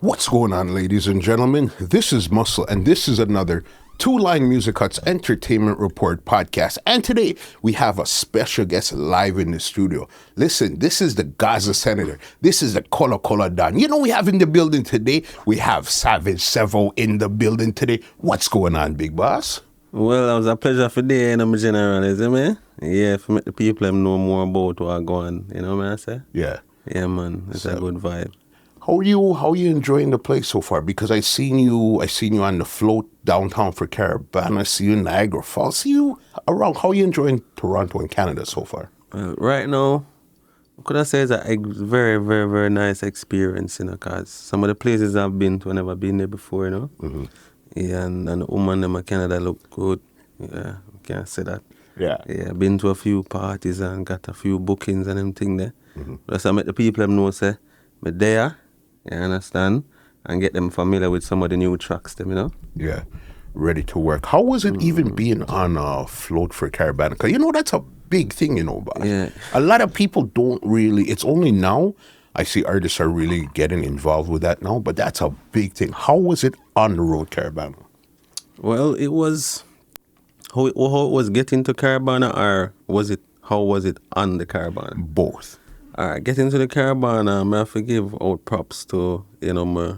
What's going on, ladies and gentlemen? This is Muscle, and this is another Two Line Music Hut's Entertainment Report podcast. And today, we have a special guest live in the studio. Listen, this is the Gaza Senator. This is the Cull Culo Don. You know, we have in the building today, we have SAVAGE SAVO in the building today. What's going on, big boss? Well, it was a pleasure for day, you know, my general, isn't it? Yeah, for make the people know more about what I'm going, you know what I say? Yeah. Yeah, man, it's a good vibe. How are you enjoying the place so far? Because I seen you on the float downtown for Caribana. I see you in Niagara Falls. See you around. How are you enjoying Toronto and Canada so far? Right now, could I say it's a very, very, very nice experience, you know, because some of the places I've been to, I've never been there before, you know. Mm-hmm. Yeah, and the woman in Canada look good. Yeah, can't say that. Yeah. Yeah, been to a few parties and got a few bookings and everything there. Mm-hmm. But I make the people them know, say, me there. You understand? And get them familiar with some of the new tracks, them, you know? Yeah, ready to work. How was it even being on a float for Caribana? Because, you know, that's a big thing, you know, but yeah. A lot of people don't really, it's only now I see artists are really getting involved with that now, but that's a big thing. How was it on the road, Caribana? Well, it was, how it was getting to Caribana, or how was it on the Caribana? Both. All right, getting to the Caribana, I have to give out props to, you know, my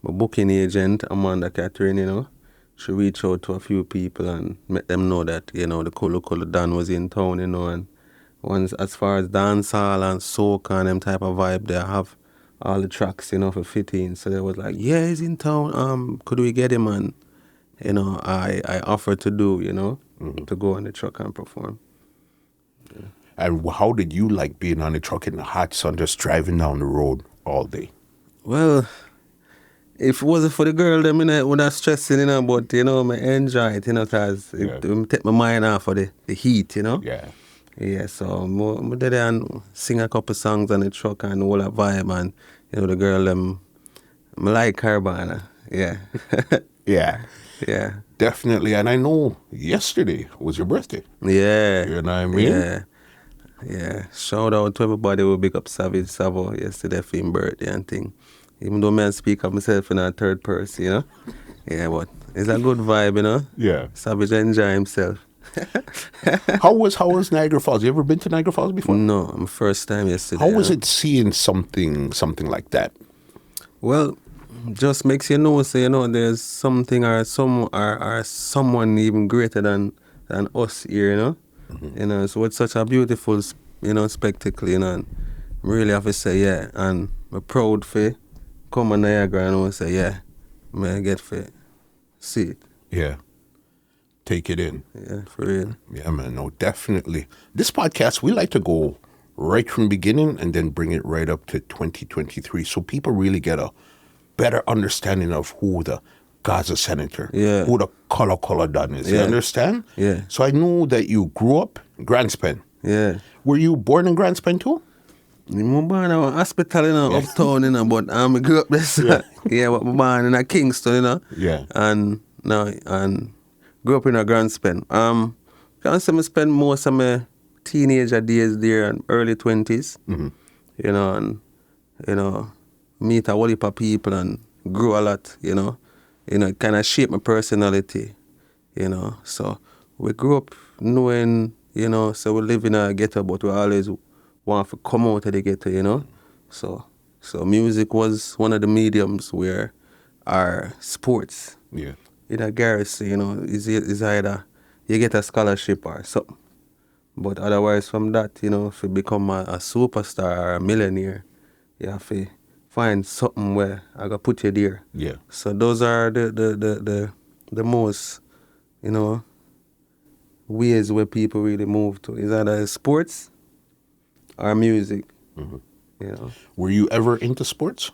booking agent, Amanda Catherine, you know. She reached out to a few people and let them know that, you know, the Cull Culo Don was in town, you know, and once as far as dancehall and soca and them type of vibe, they have all the tracks, you know, for fitting. So they was like, yeah, he's in town, could we get him? And, you know, I offered to do, you know, to go on the truck and perform. Yeah. And how did you like being on the truck in the hot sun, just driving down the road all day? Well, if it wasn't for the girl, then I would have stressing, you know, but, you know, I enjoy it, you know, because it take my mind off of the heat, you know? Yeah. Yeah, so I did and sing a couple songs on the truck and all that vibe, and, you know, the girl, I like Caribana, yeah. Yeah. Yeah. Definitely, and I know yesterday was your birthday. Yeah. You know what I mean? Yeah. Yeah, shout out to everybody who big up SAVAGE SAVO yesterday for his birthday and thing. Even though I speak of myself in a third person, you know? Yeah, but it's a good vibe, you know? Yeah. SAVAGE enjoy himself. How was Niagara Falls? You ever been to Niagara Falls before? No, I'm first time yesterday. How was it seeing something like that? Well, just makes you know, so, you know, there's something or someone even greater than us here, you know? Mm-hmm. You know, so it's such a beautiful, you know, spectacle, you know, and really have to say, yeah, and I'm proud for come on Niagara and I say, yeah, may I get for see it. Yeah. Take it in. Yeah, for real. Yeah, man, no, definitely. This podcast, we like to go right from the beginning and then bring it right up to 2023 so people really get a better understanding of who the Gaza Senator, who the Cull Culo Don is. You understand? Yeah. So I know that you grew up in Grants Pen. Yeah. Were you born in Grants Pen too? I'm born in a hospital, you know, uptown, you know, but I grew up this. But I'm born in a Kingston, you know. Yeah. And grew up in a Grants Pen. I spent most of my teenager days there and early 20s. Mm-hmm. You know, and, you know, meet a whole heap of people and grew a lot, you know. You know, it kind of shaped my personality, you know. So we grew up knowing, you know, so we live in a ghetto, but we always want to come out of the ghetto, you know. So music was one of the mediums where our sports, in a garrison, you know, is either you get a scholarship or something. But otherwise from that, you know, if you become a superstar or a millionaire, you have to find something where I got put you there. Yeah. So those are the most, you know, ways where people really move to. Is either sports or music. Mm-hmm. You know. Were you ever into sports?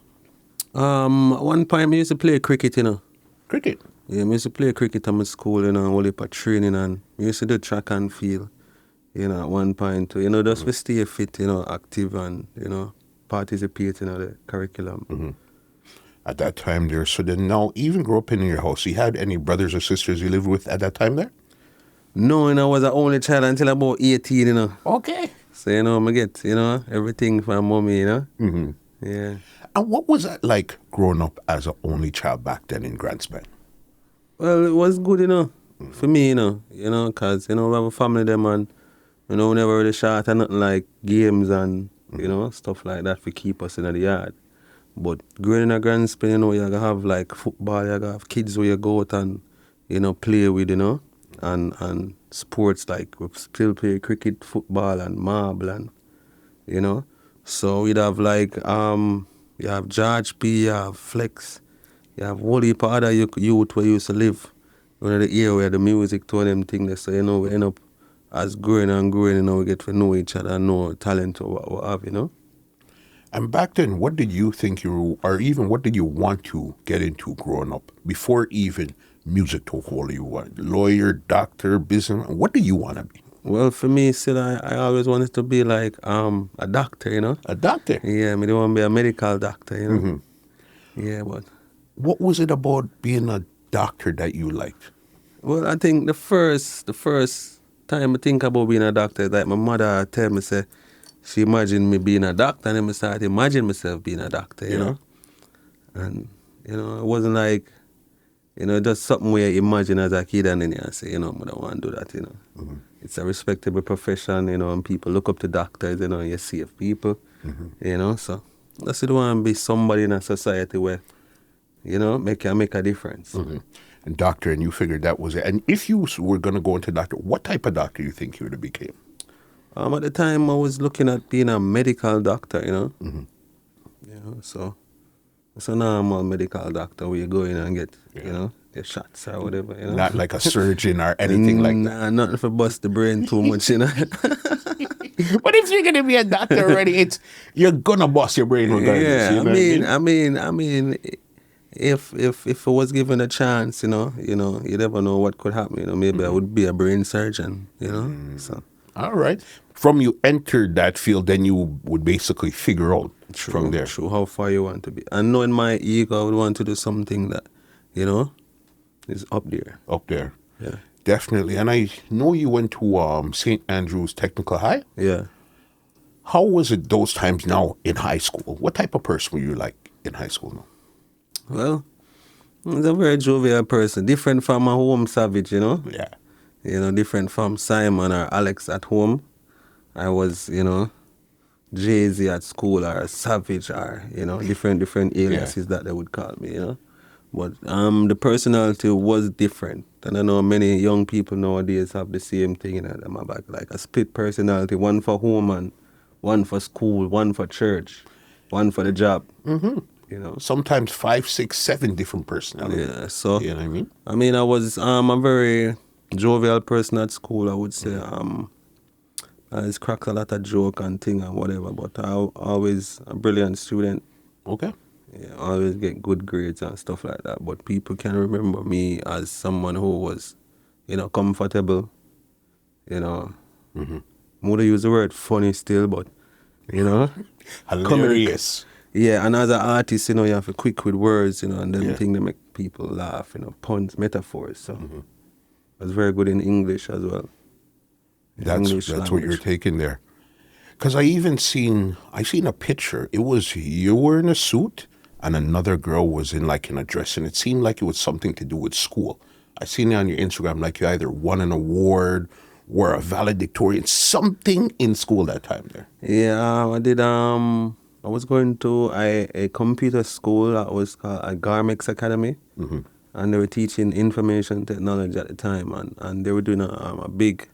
One time I used to play cricket, you know. Cricket? Yeah, I used to play cricket at my school, you know, all heap of training, and I used to do track and field, you know, at one point too. You know, just to stay fit, you know, active and, you know, participate in the curriculum. Mm-hmm. At that time there, so then now even grew up in your house, you had any brothers or sisters you lived with at that time there? No, you know, I was the only child until about 18, you know. Okay. So, you know, I get, you know, everything from mommy, you know. Mm-hmm. Yeah. And what was that like growing up as an only child back then in Grand Span? Well, it was good, for me, because, we have a family them and, we never really shot at nothing like games and, stuff like that to keep us in the yard. But growing in a Grand Span, you gotta have like football, you gotta have kids where you go out and, play with, and sports like we still play cricket, football and marble and, So we'd have like, you have George P, you have Flexx, you have whole heap of other youth where used to live in the area where the music to them things. So, we end up as growing and growing, we get to know each other and know talent or what we have, And back then, what did you think or even what did you want to get into growing up before even music took hold of you? What, lawyer, doctor, business? What do you want to be? Well, for me, still, I always wanted to be like a doctor, A doctor? Yeah, I don't want to be a medical doctor, Yeah, but... What was it about being a doctor that you liked? Well, I think the first time I think about being a doctor is like my mother tell me, say, she imagined me being a doctor, and then I started imagining myself being a doctor, you know? And, it wasn't like, just something where you imagine as a kid and then you say, I don't want to do that, It's a respectable profession, and people look up to doctors, you save people, so I still want to be somebody in a society where, make a difference. And doctor, and you figured that was it. And if you were going to go into doctor, what type of doctor you think you would have became? At the time, I was looking at being a medical doctor, So it's a normal medical doctor where you go in and get, your shots or whatever, Not like a surgeon or anything like that. Nah, nothing for bust the brain too much, But if you're going to be a doctor already, you're going to bust your brain regardless. Yeah, I mean, if I was given a chance, you never know what could happen. Maybe I would be a brain surgeon, So. All right. From you entered that field, then you would basically figure out from there. True, how far you want to be. And knowing my ego, I would want to do something that, is up there. Up there. Yeah. Definitely. And I know you went to St. Andrew's Technical High. Yeah. How was it those times now in high school? What type of person were you like in high school now? Well, I was a very jovial person, different from my home Savage, Yeah. Different from Simon or Alex at home. I was, Jay-Z at school or Savage or, different aliases that they would call me, But the personality was different. And I know many young people nowadays have the same thing in my back, like a split personality, one for home and one for school, one for church, one for the job. Sometimes 5, 6, 7 different personalities. Yeah, so you know what I mean? I mean, I was a very jovial person at school. I would say I just cracked a lot of joke and thing and whatever. But I always a brilliant student. Okay. Yeah, I always get good grades and stuff like that. But people can remember me as someone who was, comfortable. Would use the word funny still, but Hilarious. Yeah, and as an artist, you have to quick with words, and then thing that make people laugh, puns, metaphors. So I was very good in English as well. That's what you're taking there. Because I seen a picture. It was you were in a suit and another girl was in a dress, and it seemed like it was something to do with school. I seen it on your Instagram, like you either won an award, were a valedictorian, something in school that time there. Yeah, I did. I was going to a computer school that was called a Garmex Academy, and they were teaching information technology at the time, and they were doing a big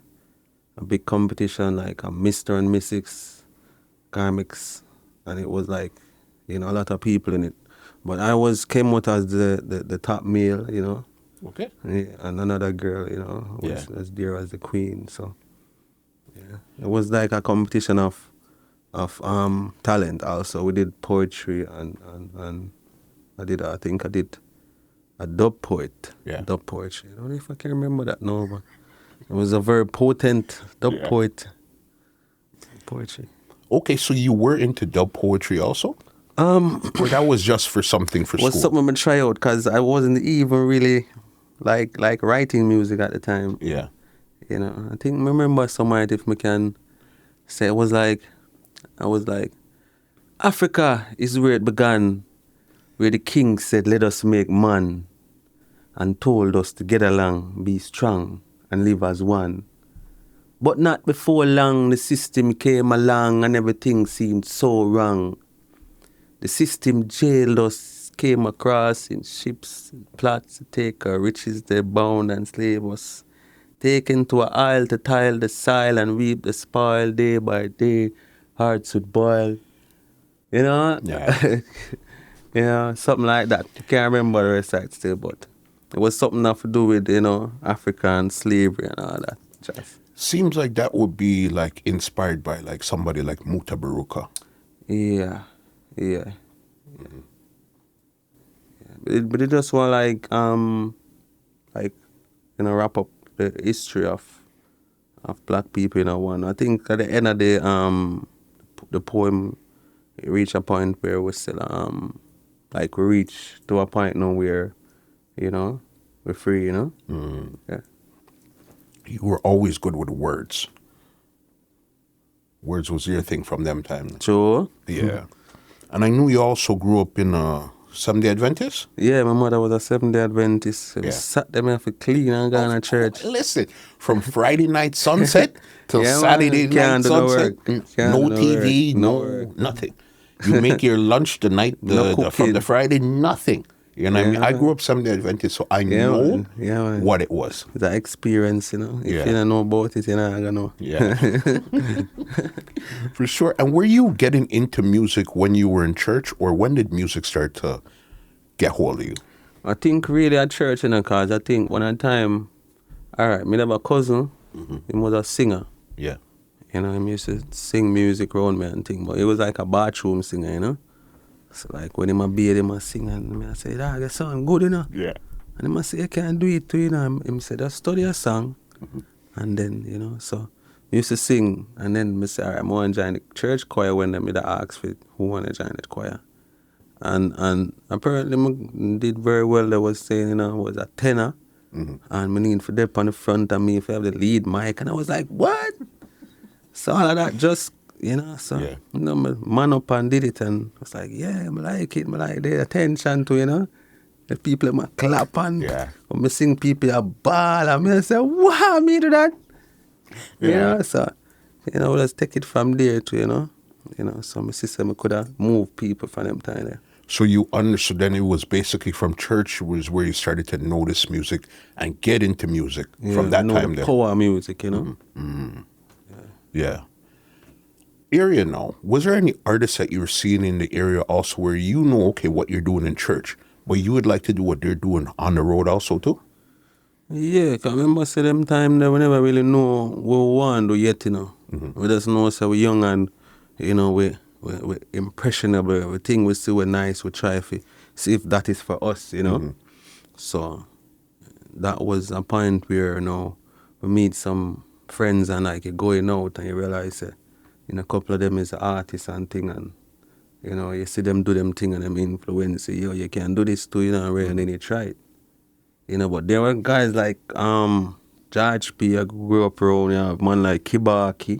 competition like a Mr. and Mrs. Garmex, and it was like, a lot of people in it. But I came out as the top male, Okay. Yeah, and another girl, was as dear as the queen. So yeah, it was like a competition of talent. Also, we did poetry and I did a dub poet. Yeah. Dub poetry. I don't know if I can remember that now, but it was a very potent dub poet poetry. Okay, so you were into dub poetry also? Or that was just for something for school? Was something I try out because I wasn't even really like writing music at the time. Yeah. I think I remember somewhere if I can say I was like Africa is where it began, where the king said, let us make man, and told us to get along, be strong, and live as one. But not before long, the system came along and everything seemed so wrong. The system jailed us, came across in ships, plots to take our riches, they bound and slave us. Taken to a isle to tile the soil and reap the spoil day by day, hearts would boil. You know? Yeah. You know, something like that. You can't remember the rest of it still, but it was something that to do with, you know, African slavery and all that. Just. Seems like that would be like inspired by like somebody like Muta Baruka. Yeah. Yeah. But it just want like, you know, wrap up the history of black people in one. I think at the end of the poem, it reached a point where we still like we reach to a point now where, you know, we're free, you know? Yeah. You were always good with words. Words was your thing from them times. Sure. Yeah. And I knew you also grew up in Seventh-day Adventist? Yeah, my mother was a Seventh-day Adventist. We sat them have to clean and go to church. Listen, from Friday night sunset till Yeah, Saturday man. night Can't do no sunset, work. no Can't do TV, work. No no work. nothing. You make your lunch the night No from the cooking. Friday, nothing. You know what I mean? Yeah, I man. grew up Seventh-day Adventist, so I Yeah, know man. Yeah, man. what it was. It's an experience, you know. If Yeah. you don't know about it, you're not gonna know. Yeah. For sure. And were you getting into music when you were in church, or when did music start to get hold of you? I think really at church, you know, cause I think one at a time, all right, me have a cousin, he was a singer. Yeah. You know, he used to sing music around me and thing, but he was like a bathroom singer, you know. So like when he ma beat him a sing and me I say, ah, that sound good, you know. Yeah. And he must say, you can't do it too, you know. Him say, just study a song. And then, you know, so he used to sing. And then I say, all right, I want to join the church choir when they asked for who want to join the choir. And apparently I did very well. They was saying, you know, I was a tenor. And I need for them on the front of me if I have the lead mic. And I was like, what? So all of that just, you know, so, Yeah. you know, man up and did it. And I was like, yeah, I like it. I like the attention to, you know. The people in my clap and Yeah. when I sing people a ball and I say, wow, me do that. Yeah. You know, so, you know, let's take it from there to, you know, so my sister could have moved people from them time there. So you understood then it was basically from church was where you started to notice music and get into music from that know time the there. power of music, you know. Yeah. Area now, was there any artists that you were seeing in the area also where you know, okay, what you're doing in church, but you would like to do what they're doing on the road also too? Yeah, 'cause I remember say them time that we never really know what we want to do yet, you know. We just know so we're young and, you know, we're impressionable. We think we see we're nice, we try to see if that is for us, you know. So that was a point where, you know, we meet some friends and like you're going out and you realize you know, a couple of them is artists and thing and, you know, you see them do them thing and them influence you, you can do this too, you know, and then you try it. You know, but there were guys like George P. I grew up around, you have man like Kibaki, you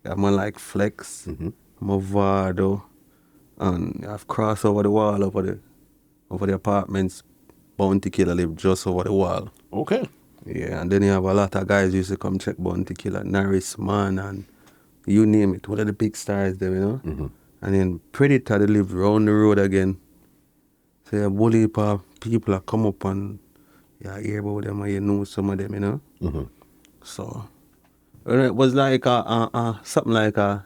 have man like Flexx, Mavado, and you have crossed over the wall over the apartments. Bounty Killer lived just over the wall. Okay. Yeah, and then you have a lot of guys used to come check Bounty Killer, Norris Man, and you name it, one of the big stars there, you know. And then Predator, they live round the road again. So you have bully people that come up and you hear about them and you know some of them, you know. So it was like something like a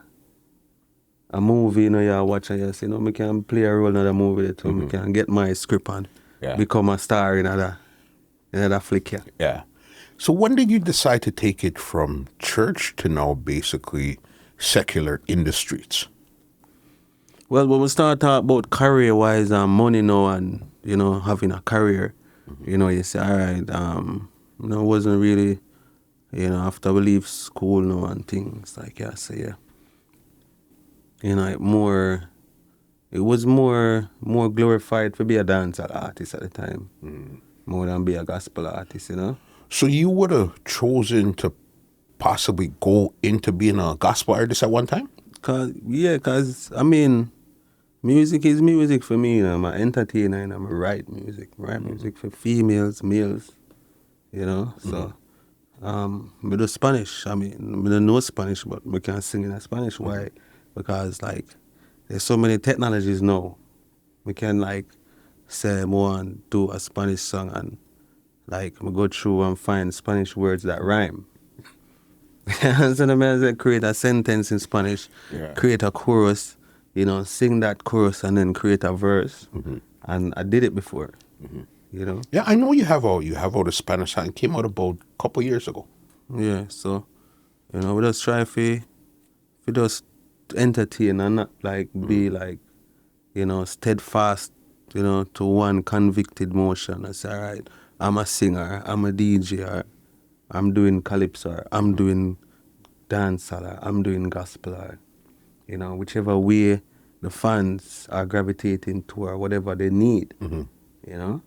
movie, you know, you watch and you say, you know, I can play a role in another movie too. I can get my script and become a star in another flick, yeah. Yeah. So when did you decide to take it from church to now basically secular in the streets? Well, when we start talking about career-wise and money now and, you know, having a career, you know, you say, all right, you know, it wasn't really, you know, after we leave school now and things like, yeah, so yeah. You know, it was more glorified to be a dancehall artist at the time, more than be a gospel artist, you know. So you would have chosen to possibly go into being a gospel artist at one time? Cause I mean, Music is music for me, you know. I'm an entertainer and I'm a write music. Write music for females, males, you know. So, I do Spanish. I mean, I don't know Spanish, but we can sing in Spanish. Why? Because, like, there's so many technologies now. We can, like, say more and do a Spanish song and, like, we go through and find Spanish words that rhyme. So the man said, create a sentence in Spanish, create a chorus, you know, sing that chorus and then create a verse. And I did it before, you know. Yeah, I know you have out a Spanish song. It came out about a couple years ago. Yeah, so, you know, we just try to just entertain and not like be like, you know, steadfast, you know, to one convicted motion. I say, all right, I'm a singer, I'm a DJ, or I'm doing calypso, or I'm doing dancehall, or I'm doing gospel, or, you know, whichever way the fans are gravitating to or whatever they need, you know.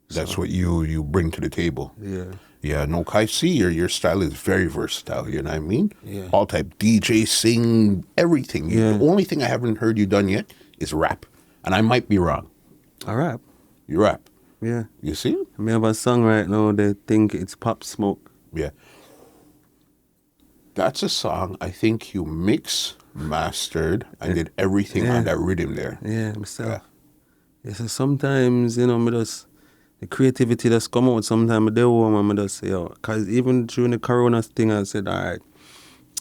That's what you bring to the table. Yeah. Yeah, no, I see your style is very versatile, you know what I mean? Yeah. All type DJ, sing, everything. Yeah. The only thing I haven't heard you done yet is rap. And I might be wrong. I rap. You rap. Yeah. You see? I have a song right now, they think it's Pop Smoke. Yeah. That's a song I think you mix, mastered, and did everything on that rhythm there. Yeah, myself. Yeah, so sometimes, you know, the creativity just come out sometimes. I do home and I just say, yo, because even during the corona thing, I said, all right,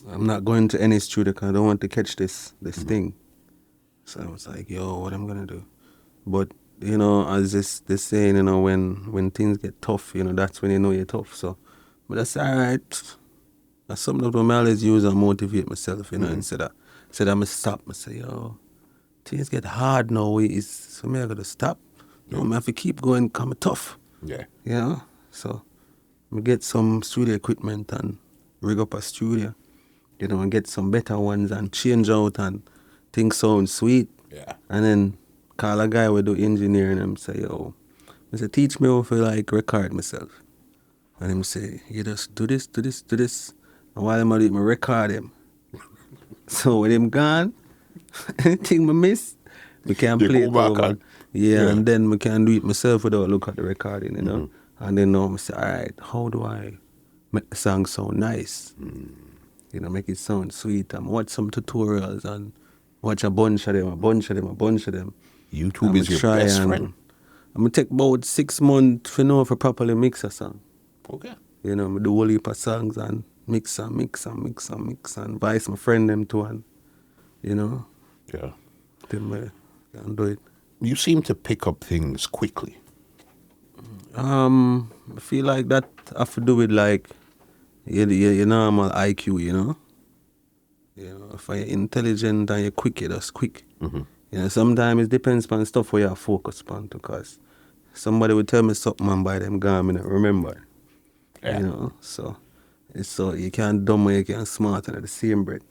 I'm not going to any studio because I don't want to catch this thing. So I was like, yo, what I'm going to do? But, you know, as this saying, you know, when things get tough, you know, that's when you know you're tough. So, but I said, all right, that's something that I always use and motivate myself, you know, instead of I'm going to stop. I say, yo, things get hard now. So me I got to stop. No, I have to keep going, come tough. Yeah. You know? So, we get some studio equipment and rig up a studio, you know, and get some better ones and change out and things sound sweet. Yeah. And then call a guy who do engineering and say, yo, I say, teach me how to like record myself. And him say, you just do this. And while I'm doing it, I record him. So when him gone, anything I miss, we can You play go it back over. on. Yeah, and then we can do it myself without look at the recording, you know. And then I say, all right, how do I make the song sound nice? You know, make it sound sweet. And watch some tutorials and watch a bunch of them. YouTube is your best friend. I'm going to take about 6 months to know if I properly mix a song. Okay. You know, I do a whole heap of songs and mix and vice my friend them too, and, you know. Yeah. Then I can do it. You seem to pick up things quickly. I feel like that have to do with like your normal IQ, you know. You know, if you're intelligent and you're quick, you're just quick. You know, sometimes it depends on stuff where you're focused on, because somebody would tell me something and by them gone, I don't remember. Yeah. You know, so you can't dumb or you can't smart at the same breath.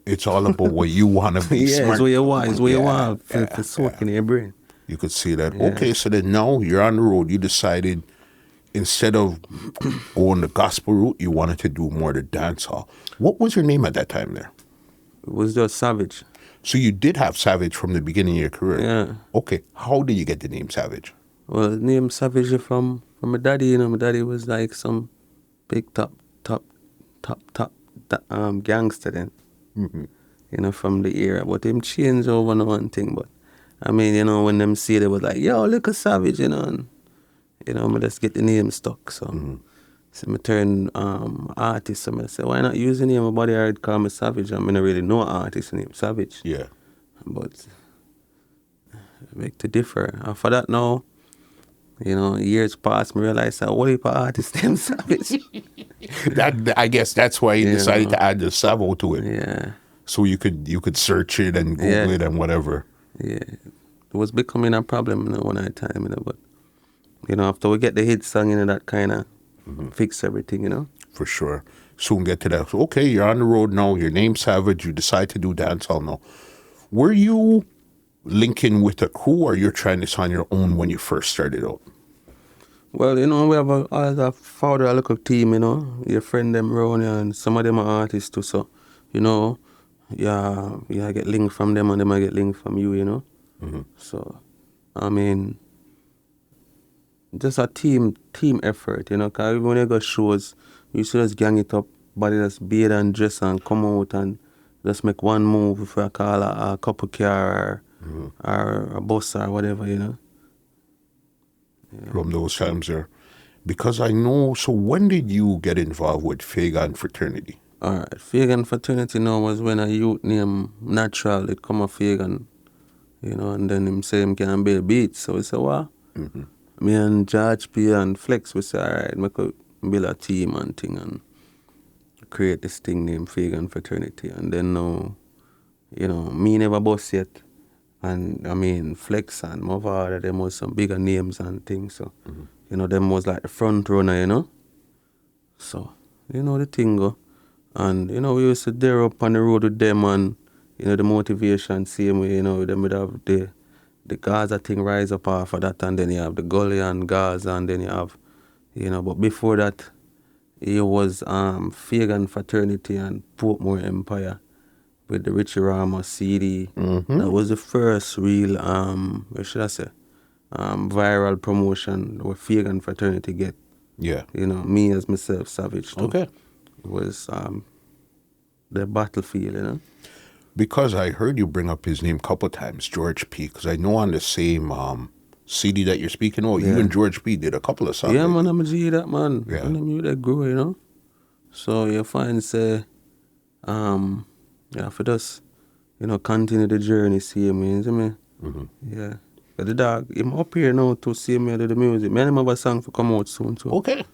It's all about what you want to be smart. It's what you want. It's what you want to soak in your brain. You could see that. Yeah. Okay, so then now you're on the road. You decided instead of going the gospel route, you wanted to do more the dancehall. What was your name at that time there? It was just Savage. So you did have Savage from the beginning of your career. Yeah. Okay, how did you get the name Savage? Well, the name Savage is from my daddy. You know, my daddy was like some big top gangster then. You know, from the era. But him changed over on one thing. But I mean, you know, when them see it, they was like, yo, look at Savage, you know. And, you know, I just get the name stuck. So, so I turn artist. So I say, why not use the name? My body already call me Savage. I mean, I really know an artist named Savage. Yeah. But I make to differ. And for that now, you know, years past, I realized that what if an artist named Savage? That I guess that's why you decided to add the Savo to it. Yeah. So you could search it and Google it and whatever. Yeah. It was becoming a problem, you know, one at a time, you know, but, you know, after we get the hit song, you know, that kind of fix everything, you know. For sure. Soon get to that. Okay, you're on the road now. Your name's Savage. You decide to do dancehall now. Were you linking with a crew, or you're trying this on your own when you first started out? Well, you know, we have a founder, a local team, you know. Your friend them around here, and some of them are artists too. So, you know, I get linked from them and them I get linked from you, you know. So, I mean, just a team effort, you know, because even when you go shows, you used to just gang it up, body just bathe and dress and come out and just make one move if I call a couple car or a bus or whatever, you know. From those times there. Because I know, so when did you get involved with Fagan Fraternity? Alright, Fagan Fraternity now was when a youth named Natural, it come a Fagan, you know, and then him say him can build beats. So we say, what? Me and George P and Flexx, we say, alright, we could build a team and thing and create this thing named Fagan Fraternity. And then now, you know, me never bust yet. And I mean, Flexx and Mavado, them was some bigger names and things. So, you know, them was like the front runner, you know. So, you know, the thing go. And, you know, we used to dare up on the road with them and, you know, the motivation, same way, you know, them would have the Gaza thing rise up off of that, and then you have the Gully and Gaza, and then you have, you know, but before that, it was Fagan Fraternity and Portmore Empire with the Richie Ramos CD. That was the first real, what should I say, viral promotion where Fagan Fraternity get. Yeah. You know, me as myself, Savage too. Okay. It was the battlefield, you know. Because I heard you bring up his name a couple of times, George P. Because I know on the same CD that you're speaking of, you and George P. did a couple of songs. Yeah, man, I'm a G that, man. Yeah. And I'm you that grow, you know. So you find, say, yeah, for us, you know, continue the journey, see me, you see me? Yeah. But the dog, him up here now to see me do the music. Man, him have a song for come out soon, too. Okay.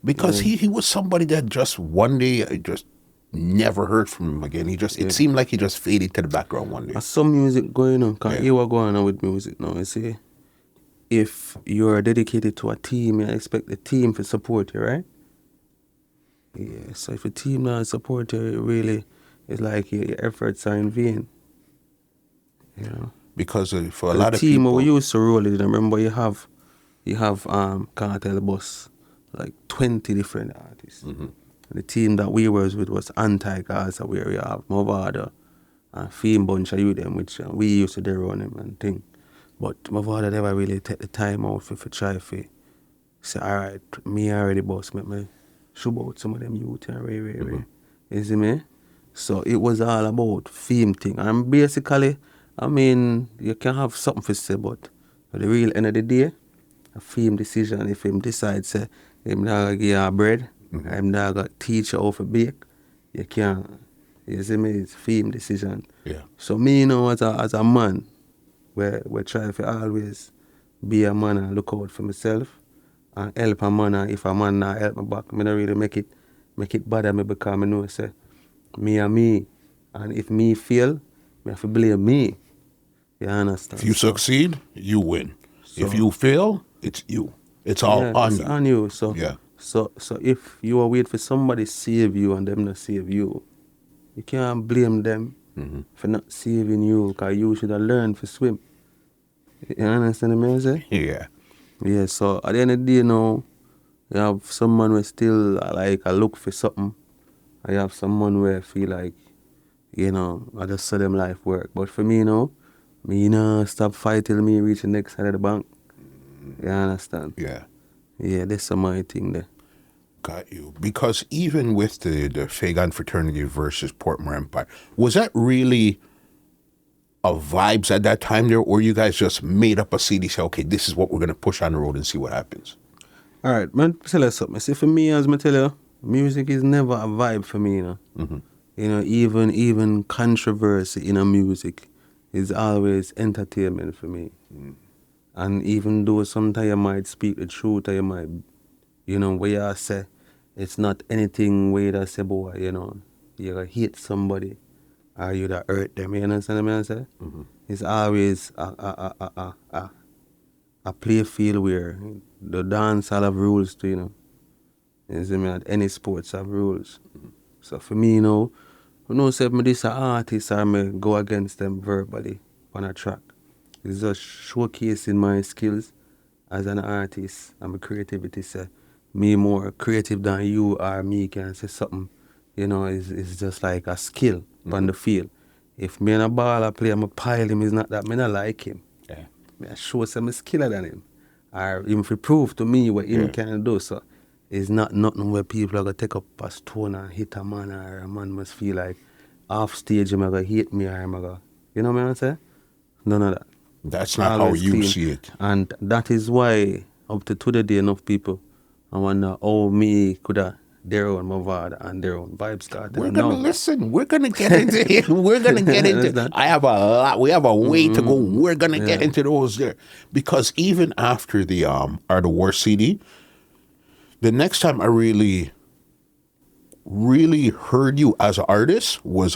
Because he was somebody that just one day I just never heard from him again. It seemed like he just faded to the background one day. There's some music going on, because you are going on with music now, you see. If you're dedicated to a team, you expect the team to support you, right? Yeah, so if a team not support you, it really, it's like your efforts are in vain. You know? Because for a lot of team people... we used to roll it, remember you have Cartel Bus, like 20 different artists. The team that we was with was Anti-Gaza, where we have Mavado and Fame Bunch of you them, which we used to do run him and thing. But Mavado never really take the time out for try to say, alright, me already boss, make me show out some of them youth and Ray. You see me? So it was all about Fame thing. And basically, I mean, you can have something to say, but at the real end of the day, a Fame decision, if him decides, say, him not gonna give you bread, him not gonna teach you how to bake, you can't. You see me? It's Fame decision. Yeah. So me, you know, as a man, we try to always be a man and look out for myself and help a man, and if a man not help me back, I don't really make it bother me, because I know, say, me and me, and if me fail, I have to blame me. You understand? If you succeed, you win. If you fail, it's you. It's all on it's you. on you. So, Yeah. so if you are wait for somebody to save you and them not save you, you can't blame them for not saving you, because you should have learned to swim. You understand what I say? Yeah. Yeah, so at the end of the day now, you have someone who still like a look for something. I have someone where I feel like, you know, I just saw them life work. But for me now, me, you know, stop fight till me reach the next side of the bank. You understand? Yeah. Yeah, that's my thing there. Got you. Because even with the Fagan Fraternity versus Portmore Empire, was that really a vibes at that time there, or you guys just made up a CD, say, okay, this is what we're going to push on the road and see what happens? All right, man, tell you something. See, for me, as I tell you, music is never a vibe for me, you know. You know, even controversy in a music is always entertainment for me. And even though sometimes you might speak the truth, or you might, you know, where you say, it's not anything where you say, boy, you know, you gonna hate somebody or you da hurt them, you understand what I say? It's always a play field where the dance all have rules too, you know. You see me? Any sports have rules. So for me, you know, say me this an artist or me go against them verbally on a track. It's just showcasing my skills as an artist and my creativity. Say me more creative than you or me can say something, you know, it's just like a skill on the field. if me and a baller play and I pile him, is not that me not like him. Yeah. Me I show some skiller than him. Or even if he prove to me what him can do, so it's not nothing where people are gonna take up a stone and hit a man, or a man must feel like off stage him gonna hate me, or him gonna, you know what I'm saying? None of that. That's not Always how you clean. see it. And that is why up to today enough people I wonder how me could have their own Mavado and their own Vybz Kartel. We're gonna listen. We're gonna get into it. We're gonna get into it. I have a lot. We have a way to go. We're gonna get into those there, because even after the Art of War CD, the next time I really heard you as an artist was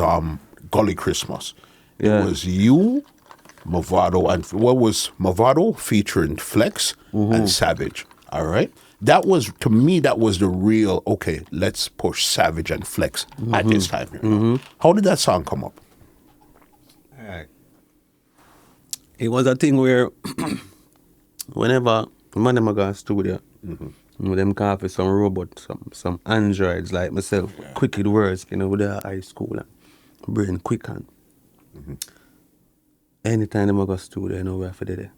Gully Christmas. Yeah. It was you, Mavado, and what was Mavado featuring Flexx and Savage. All right. That was, to me, that was the real, okay, let's push Savage and Flexx at this time. You know? How did that song come up? It was a thing where whenever man them go to studio, them call for some robots, some androids like myself, quick with words, you know, with the high school and brain quick and anytime them go to studio, you know where for there.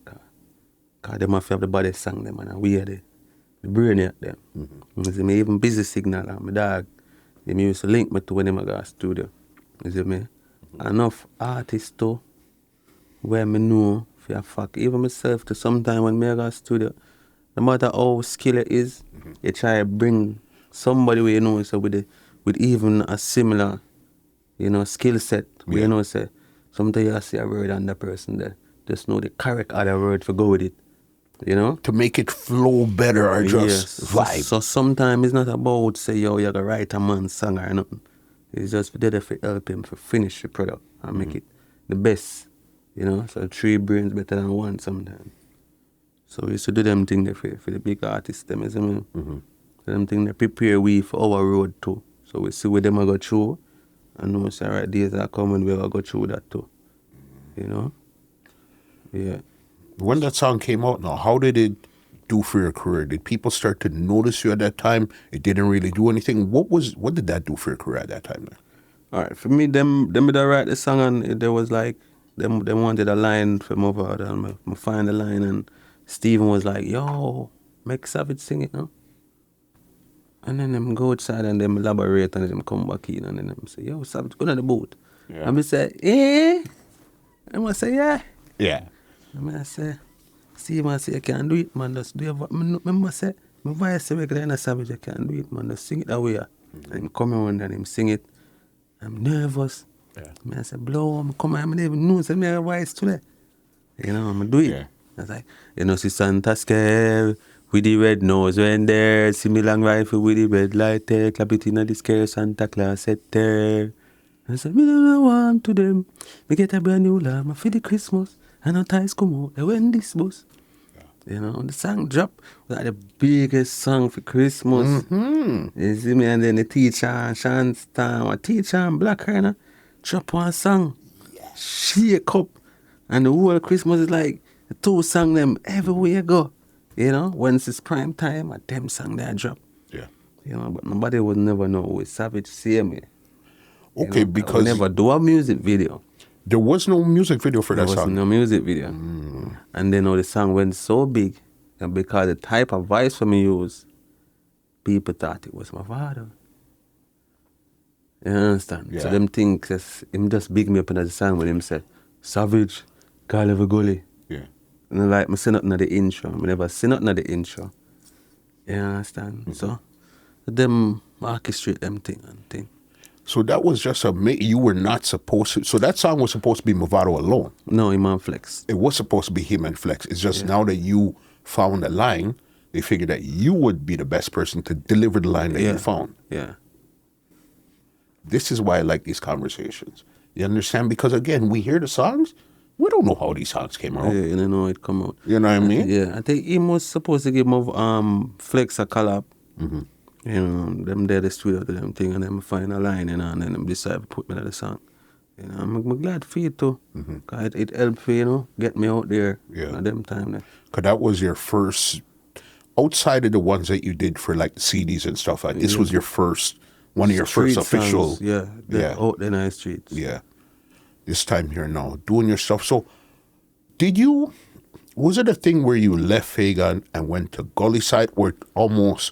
Cause them have to have the body sang them and we hear the brain at them. You see me, even busy signal and my dog, they used to link me to when them go to studio. You see me? Enough artists too, where me know for a fact, even myself to sometime when me go to studio, no matter how skilled it is, you try to bring somebody where you know so with even a similar, you know, skill set, where you know say, sometimes you see a word on the person that just know the correct other word for go with it. You know? To make it flow better or just vibe. So sometimes it's not about say, yo, you're gonna write a man's song or nothing. It's just there to help him to finish the product and make it the best. You know? So 3 brains better than 1 sometimes. So we used to do them things there for the big artists, them, you see me? Them things they prepare we for our road too. So we see where them are go through and know say right days are coming we will go through that too. You know? Yeah. When that song came out now, how did it do for your career? Did people start to notice you at that time? It didn't really do anything. What did that do for your career at that time then? All right, for me, them did I write the song and there was like, them wanted a line for Mavado and I find the line and Steven was like, yo, make Savage sing it now. And then them go outside and them elaborate and them come back in and then them say, yo, Savage, go to the boat. Yeah. And I say, eh? And I say, yeah. Yeah. And I say, Steven, I say, I can't do it, man. Just do it. Remember, I say, my voice is regular and Savage, I can't do it, man. Just sing it that way. And him come around and him sing it. I'm nervous. Yeah. I say, blow, I'm coming, I don't even know, so I have a voice today. You know, I'm do it. Yeah. I was like, you know, see Santa scare with the red nose when there, see me long rifle with the red light there, clap it in the scare, Santa Claus set there. I said, me don't know want to them. Me get a brand new lamb, I feel the Christmas, and no ties come out, they win this bus. You know, the song drop was like the biggest song for Christmas. You see me, and then the teacher, Shanstown, a teacher and Black Herner, drop one song, shake up, and the whole Christmas is like, the 2 song them everywhere you go. You know, once it's prime time, a them song they drop. Yeah. You know, but nobody would never know who Savage see me. Okay, You know, because we never do a music video. there was no music video for that There was song. no music video. And then the song went so big, and because the type of voice for me use, people thought it was Mavado. You understand? Yeah. So them think him just big me up in the song when him said, Savage, call every gully. Yeah. And like, I see nothing at the intro. I never see nothing at the intro. You understand? So, them orchestrate them thing. So that was just you were not supposed to, so that song was supposed to be Mavado alone. No, him and Flexx. It was supposed to be him and Flexx. It's just now that you found a line, they figured that you would be the best person to deliver the line that you found. Yeah. This is why I like these conversations. You understand? Because again, we hear the songs, we don't know how these songs came out. Yeah, you don't know it come out. You know what I mean? Yeah, I think he was supposed to give Flexx a collab. You know, them there the studio to them thing and then find a line, you know, and then them decide to put me in the song. You know, I'm glad for it too. Cause it helped, you know, get me out there at them time there. Because that was your first, outside of the ones that you did for like CDs and stuff, like this was your first, one of your first Street official. songs, out there in the streets. Yeah. this time here now, doing your stuff. So was it a thing where you left Fagan and went to Gullyside, or it almost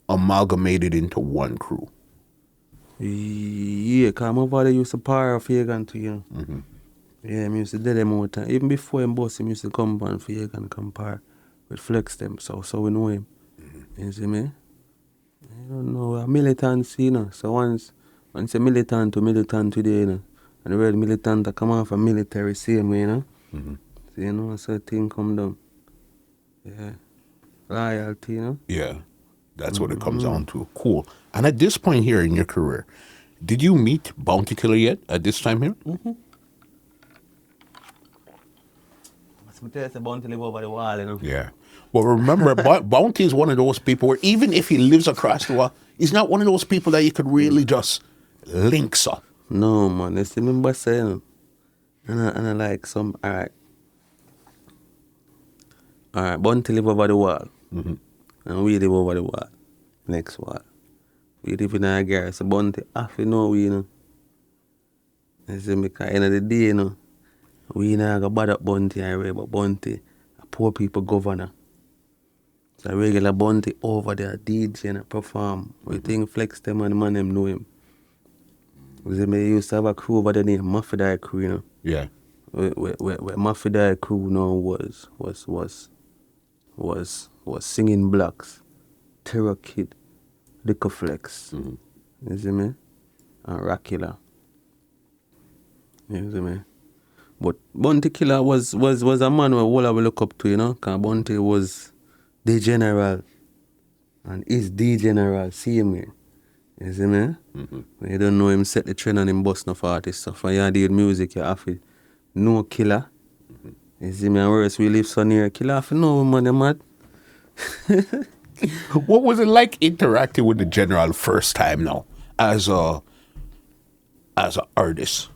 amalgamated into one crew? Yeah, because my father used to power Fagan too, you know. Mm-hmm. Yeah, I used to do them all the time. Even before him boss, he used to come on Fagan compare with Flexx them, so we know him. Mm-hmm. You see me? I don't know, a militant, you know. So once a militant to militant today, you know, and the real militant that come out from military same way, you know. Mm-hmm. So, you know, so thing come down. Yeah. Loyalty, you know? Yeah. That's what it comes down to. Cool. And at this point here in your career, did you meet Bounty Killer yet at this time here? Mm-hmm. It's a Bounty live over the wall, you know? Yeah. Well, remember, Bounty is one of those people where even if he lives across the wall, he's not one of those people that you could really just link up. No, man. I still remember saying, and I like some, all right, Bounty live over the wall. Mm-hmm. And we live over the wall. Next wall. We live in our garage. So Bounty half you know we, you know. You see me, because at the end of the day, you know, we not go bad up Bounty anyway, but Bounty a poor people governor. So regular Bounty over there, DJ and perform. We think Flexx them and the man them know him. You see me, they used to have a crew over there named Mavado crew, you know. Yeah. Where Mavado crew now was Singing Blacks, Terror Kid, Liquor Flexx, you see me? And Rakila. You see me? But Bounty Killer was a man who all I will look up to, you know, because Bounty was the general and is the general, same way. You see me? Mm-hmm. When you don't know him set the trend and him bust no artist stuff. When you do music, you have to know Killer. You see me? And worse, we live so near Killer, have to know him, man, you mad. What was it like interacting with the general first time now as a artist?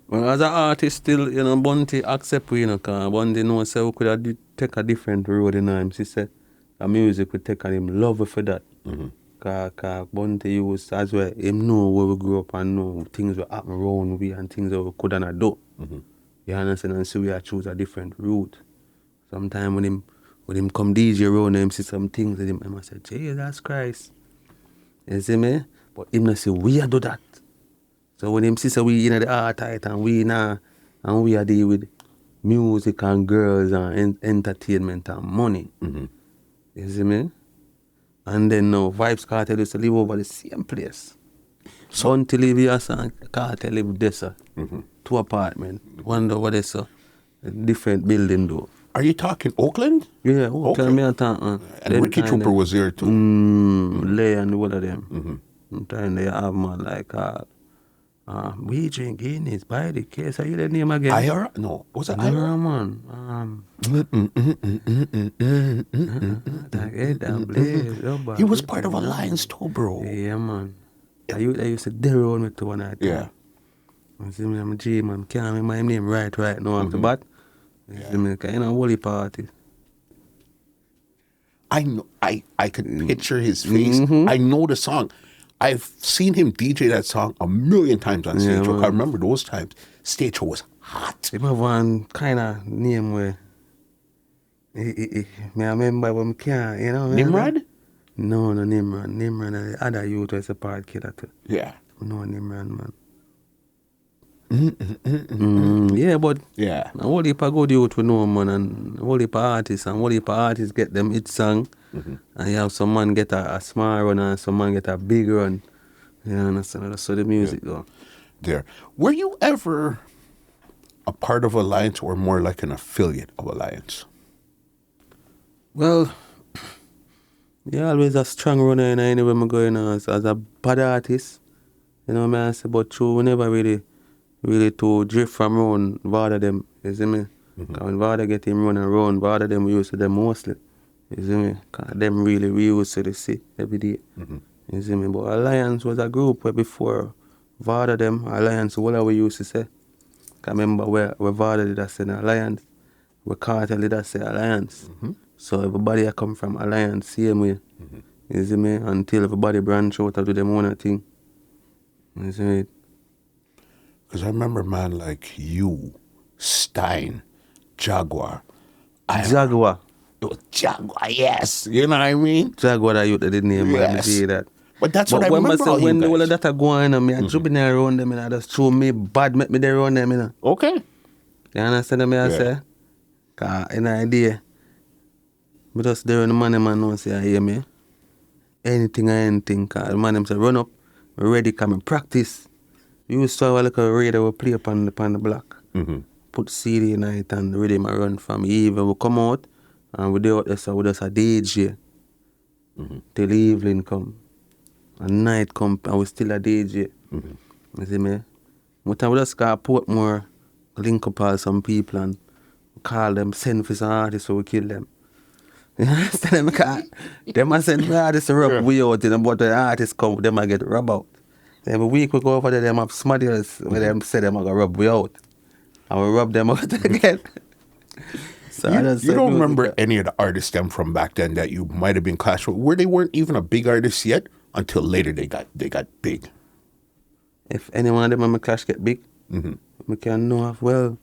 Well, as an artist still, you know, Bounty accept we, you know, because Bounty knows so we could have take a different road, you know. Him, she said, the music would take on him love for that. Because Bounty used as well, him know where we grew up and know things will happen around we and things that we couldn't do. You understand? And so we have choose a different route. Sometimes when him come DJ around him see some things with him, I must say, Jesus Christ. You see me? But him not say, we do that. So when him see so we in the art tight and we now, and we are deal with music and girls and entertainment and money. You see me? And then now Vybz Kartel used to live over the same place. So until he live here, Kartel live there, sir. 2 apartments. One over there, sir. A different building though. Are you talking Oakland? Yeah, Oakland. Me talking. And Ricky Trooper was there too. Lay and all of them. Sometimes they have man like we drink Guinness by the case. Are you the name again? Ira? No. Was it Ira? No, man. He was part of Alliance too, bro. Yeah, man. I used to dare on me to one night. Yeah. You see me, I'm a G, man. Can't remember my name right now after that. You see me, because you know, holy party. I know. I could picture his face. I know the song. I've seen him DJ that song a million times on stage. I remember those times. Stage show was hot. He have one kind of name where I remember when I can't, you know. Nimrod? No, Nimrod. Nimrod and the other youth was a part killer too. Yeah. No, Nimrod, man. Yeah, but yeah, a whole heap of good youth we know, man, and a whole heap of artists, get them hit song, and you have some man get a small run and some man get a big run. You understand? That's how the music go. There. Were you ever a part of Alliance or more like an affiliate of Alliance? Well, yeah, always a strong runner in anywhere I'm going as a bad artist. You know what I say? But true, we never really to drift from around Vada them, you see me? Because when Vada get him running around, Vada them we used to them mostly, you see me? Because them really we used to see every day, you see me? But Alliance was a group where before Vada them, Alliance, what we used to say. Because remember where Vada did I say Alliance, where Kartel did I say Alliance. So everybody come from Alliance same way, you see me? Until everybody branch out and do them own thing, you see me? Because I remember man like you, Stein, Jaguar. Jaguar. Jaguar, yes. You know what I mean? Jaguar, that you the name, man. Yes. Me that. But that's what I when remember all you when the guys. whole of that are going on, me a jumping around them, and I just show me bad, make me there around them, you know. Okay. You understand me? I Yeah. say, cause an idea. But just there when the man know say, I hear me. Anything, cause the man them say run up, ready, come and practice. You used to have a little radio we play upon the block. Mm-hmm. Put CD in it and the rhythm I run from even we come out and we do out there so we just a DJ. Till evening come. And night come and we still a DJ. You see me? But I would just call Portmore, link up all some people and call them, send for some artists so we kill them. You understand? Because them a send for artists to rub we out, but the artists come, them a get rub out. Then a week we go over there, them have smugglers where them say them a go rub we out. And we rub them out again. So You don't remember any of the artists them from back then that you might have been clash with, where they weren't even a big artist yet until later they got big. If any one of them on my clash get big, we can know of well.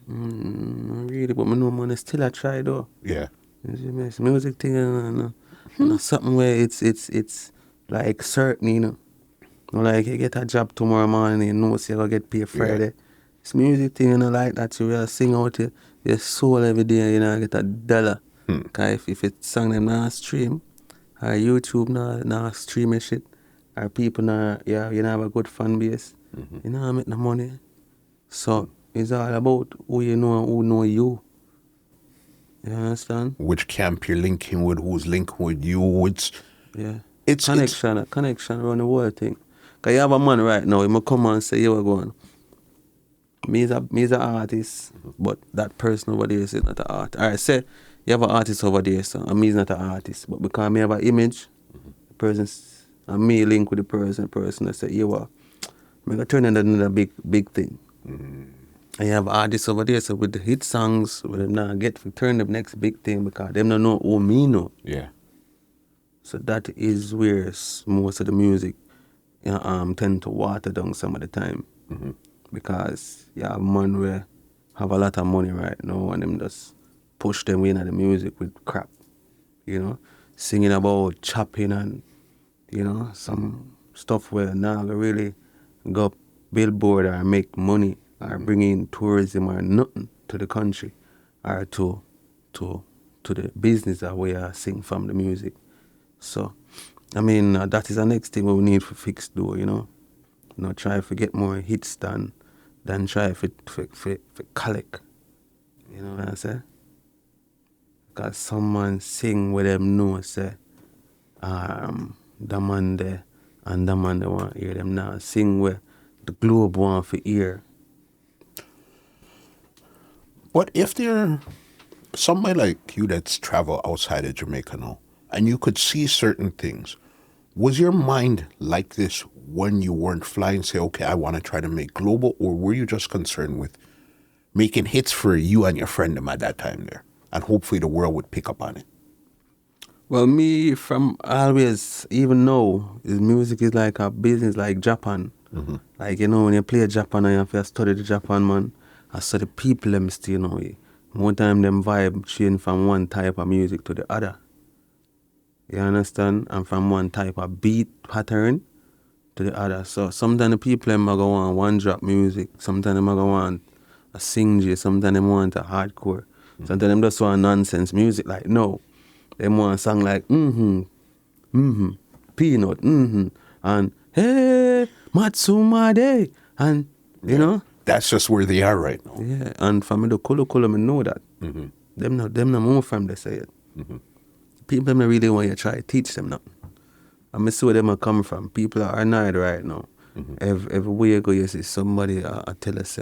Not really, but I know money still I try though. Yeah. You see me? It's music thing and something where it's like certain, you know. Like you get a job tomorrow morning, you know so you're gonna get paid Friday. Yeah. It's music thing, you know, like that you will sing out your soul every day, you know, get $1. Cause if it's song them not stream, or YouTube not stream and shit, or people not, you know, have a good fan base, you know, make the money. So it's all about who you know and who know you. You understand? Which camp you're linking with, who's linking with you, It's connection around the world thing. Cause you have a man right now, he may come and say, you are going. Me is an artist, but that person over there is not an artist. Alright, say you have an artist over there, so and me is not an artist. But because me have an image, the person and me link with the person I say, you are. I'm gonna turn into another big thing. And you have artists over there, so with the hit songs, with them now get to turn the next big thing because them don't know who me know. Yeah. So that is where most of the music tend to water down some of the time. Because you have man where have a lot of money right now and them just push them in at the music with crap. You know? Singing about chopping and, you know, some stuff where now they really go billboard or make money or bring in tourism or nothing to the country or to the business that we are sing from the music. So, I mean, that is the next thing we need for fix though, you know. You know, try to get more hits than try to collect. You know what I say? Because someone sing with them know, say, the man there and the man they want to hear them now. Sing where the globe want to hear. But if there somebody like you that's travel outside of Jamaica now, and you could see certain things, was your mind like this when you weren't flying, say, okay, I want to try to make global, or were you just concerned with making hits for you and your friend at that time there, and hopefully the world would pick up on it? Well, me from always, even now, music is like a business like Japan. Like, you know, when you play Japan and you have to study the Japan, man, I study people them still, you know. More time them vibe change from one type of music to the other. You understand? And from one type of beat pattern to the other. So sometimes the people them go want one drop music, sometimes them go want a sing, sometimes them want a hardcore. Sometimes them just want nonsense music. Like, no. They want a song like, peanut, and hey, Matsumade, and, you know. That's just where they are right now. Yeah, and from the Cull Culo, I know that. Them no more from they say it. People them really want you to try to teach them nothing. And I see where them come from. People are annoyed right now. Everywhere you go, you see somebody tell us,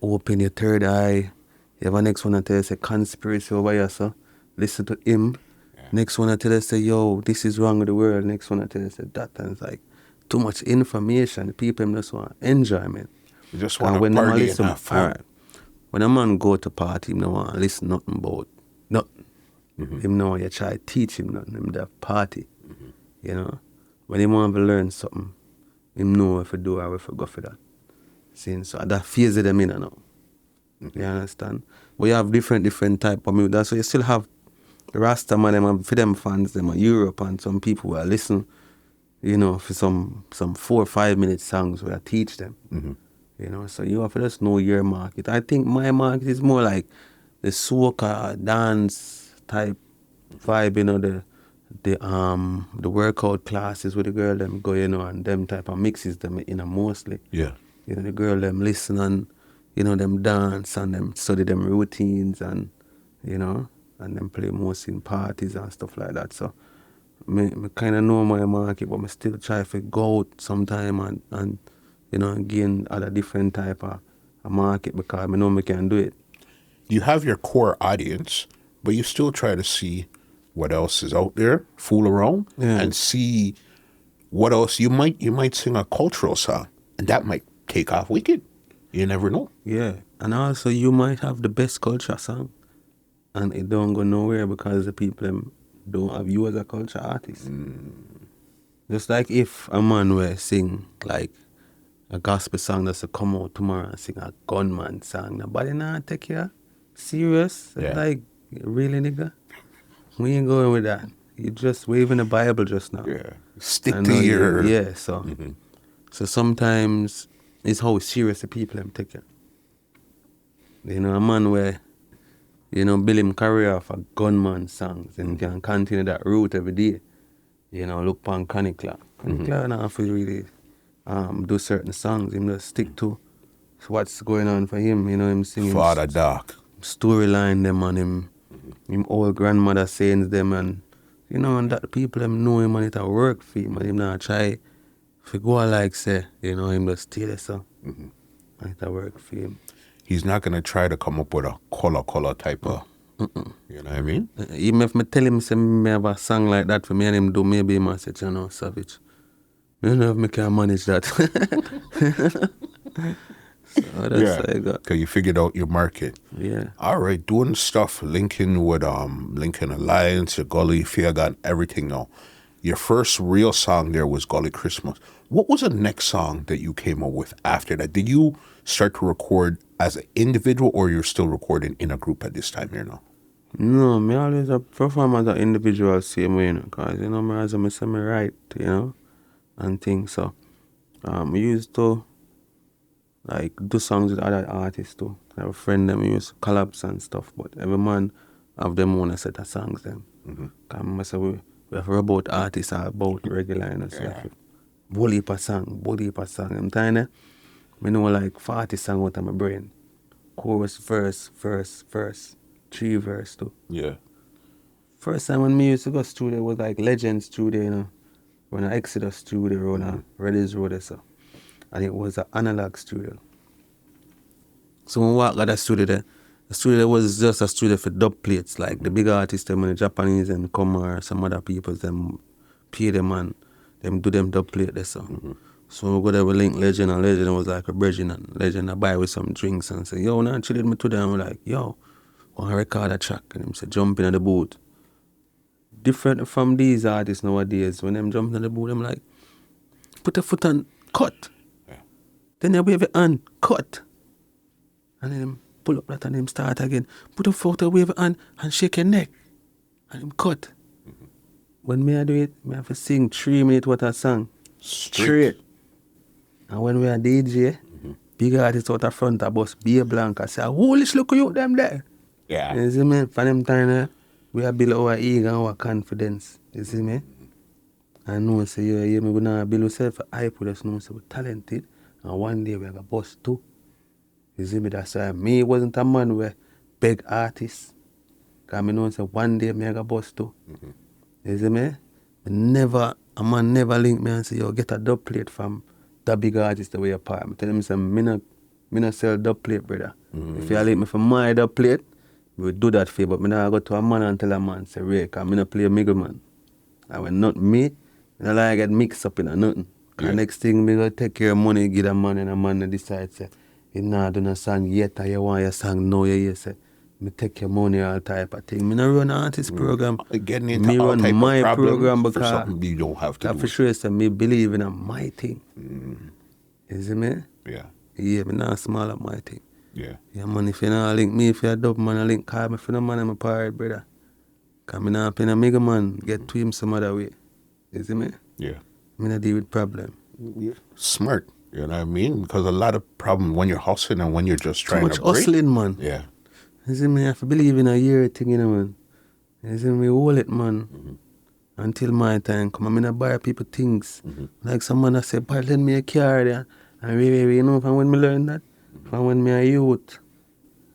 open your third eye. You have a next one that tell us a conspiracy over here, so listen to him. Yeah. Next one that tell us, yo, this is wrong with the world. Next one that tell us that. And it's like too much information. People just want enjoyment. You just want to party and have fun. Right, when a man go to party, him don't want to listen nothing about nothing. Him know you try to teach him nothing. Him that party. You know? When he want to learn something, him know if I do or if I go for that. See, so that phase of them in now. You understand? But you have different type of music. That's why you still have the Rasta man, them, for them fans, them in Europe, and some people will listen, you know, for some 4 or 5 minute songs where I teach them. You know, so you have to just know your market. I think my market is more like the soca dance type vibe, you know, the workout classes with the girl them go, you know, and them type of mixes them, you know, mostly. Yeah. You know, the girl them listen and, you know, them dance and them study them routines and, you know, and them play most in parties and stuff like that. So me kind of know my market, but I still try to go out sometime and you know, gain other different type of market because I know I can do it. You have your core audience, but you still try to see what else is out there, fool around, and see what else. You might sing a cultural song, and that might take off wicked. You never know. Yeah, and also you might have the best culture song, and it don't go nowhere because the people them don't have you as a culture artist. Just like if a man were sing like a gospel song that's to come out tomorrow and sing a gunman song, nobody not take you serious. Yeah. Like, really, nigga? We ain't going with that. You just waving the Bible just now. Yeah. Stick to your... Yeah, so so sometimes it's how serious the people them take you. You know, a man where, you know, build him career off a gunman songs and can continue that route every day. You know, look upon Connie Clark. Connie Clark not have to really do certain songs. Him just stick to what's going on for him. You know, him singing Father Doc. storyline them and him old grandmother sayings them and, you know, and that people them know him and it a work for him and him not try to go like say, you know, him just stay there so and it a work for him. He's not going to try to come up with a color type of, you know what I mean? Even if me tell him say me have a song like that for me and him do, maybe he might say, you know, Savage, I don't know if me can manage that. So that's how I got. Because you figured out your market. Yeah. All right, doing stuff, linking with Lincoln Alliance, your Gully, Fagan, everything now. Your first real song there was Gully Christmas. What was the next song that you came up with after that? Did you start to record as an individual or you're still recording in a group at this time here now? No, me always perform as an individual same way, you know, because, you know, me as I say me write, you know, and things, so we used to like do songs with other artists too. I have a friend them use collabs and stuff, but every man have them own a set of songs them. Cause I say we have about artists or about regular, you know, so like bully heap a song. I'm telling you, I know like 40 songs out of my brain. Chorus, verse, 3 verse too. Yeah. First time when me used to go studio was like Legend studio, you know, when I Exodus studio on a Reddy's Road, so. And it was an analog studio. So when we walked at that studio there, the studio was just a studio for dub plates, like the big artists, them and the Japanese and come or some other people, them pay them and them do them dub plate there, so. So we go there with Link Legend, and Legend was like a virgin, and Legend I buy with some drinks and say, yo, now chilled me to them. I'm like, yo, want to record a track? And him say, jump in the booth. Different from these artists nowadays, when them jump in the booth, I'm like, put a foot on, cut. Then they wave it on, cut. And then him pull up that and him start again. Put a foot on, wave it on, and shake your neck. And him cut. When me I do it, me have to sing 3 minutes worth of song. Straight. And when we are DJ, big artists out the front of us, be a blank, I say, holy look at you them there. Yeah. You see me? For them time, we are build our ego and our confidence. You see me? I know, say, yeah, me gonna build yourself hype with us, know, say, we're talented. And one day we're going to bust too. You see me? That's why me wasn't a man where beg artists. Because I know say one day I'm going to bust too. You see me? A man never link me and say, yo, get a dub plate from that big artist the way you part. I tell him, say, me not sell dub plate, brother. If you link me for my dub plate, we will do that for you. But me not go to a man and tell a man, say, Ray, because I not play a middleman. And when not me, I don't like get mixed up in nothing. The next thing, me go take your money, give a man, and a man decide, say, you not done a song yet, or you want your song now, you say, me take your money, all type of thing. Me not run an artist program. Getting into me all run type my of program for because something you don't have to do. for sure, so me believe in my thing. You see me? Yeah. Yeah, me not small up my thing. Yeah. Yeah, man, if you not link me, if you a dub man, I link call me for no man, I'm a pirate, brother. Cause me not paying a mega man, get to him some other way. You see me? Yeah. Me not deal with problem. Yeah. Smart. You know what I mean? Because a lot of problem when you're hustling and when you're just Too trying much to break. hustling, man. Yeah. You see me? I have to believe in a year thing, you know, man. You see me? Hold it, man. Until my time come. I mean, buy people things. Like some man I say, boy, lend me a car there. And you know, from when me learn that, from when me a youth,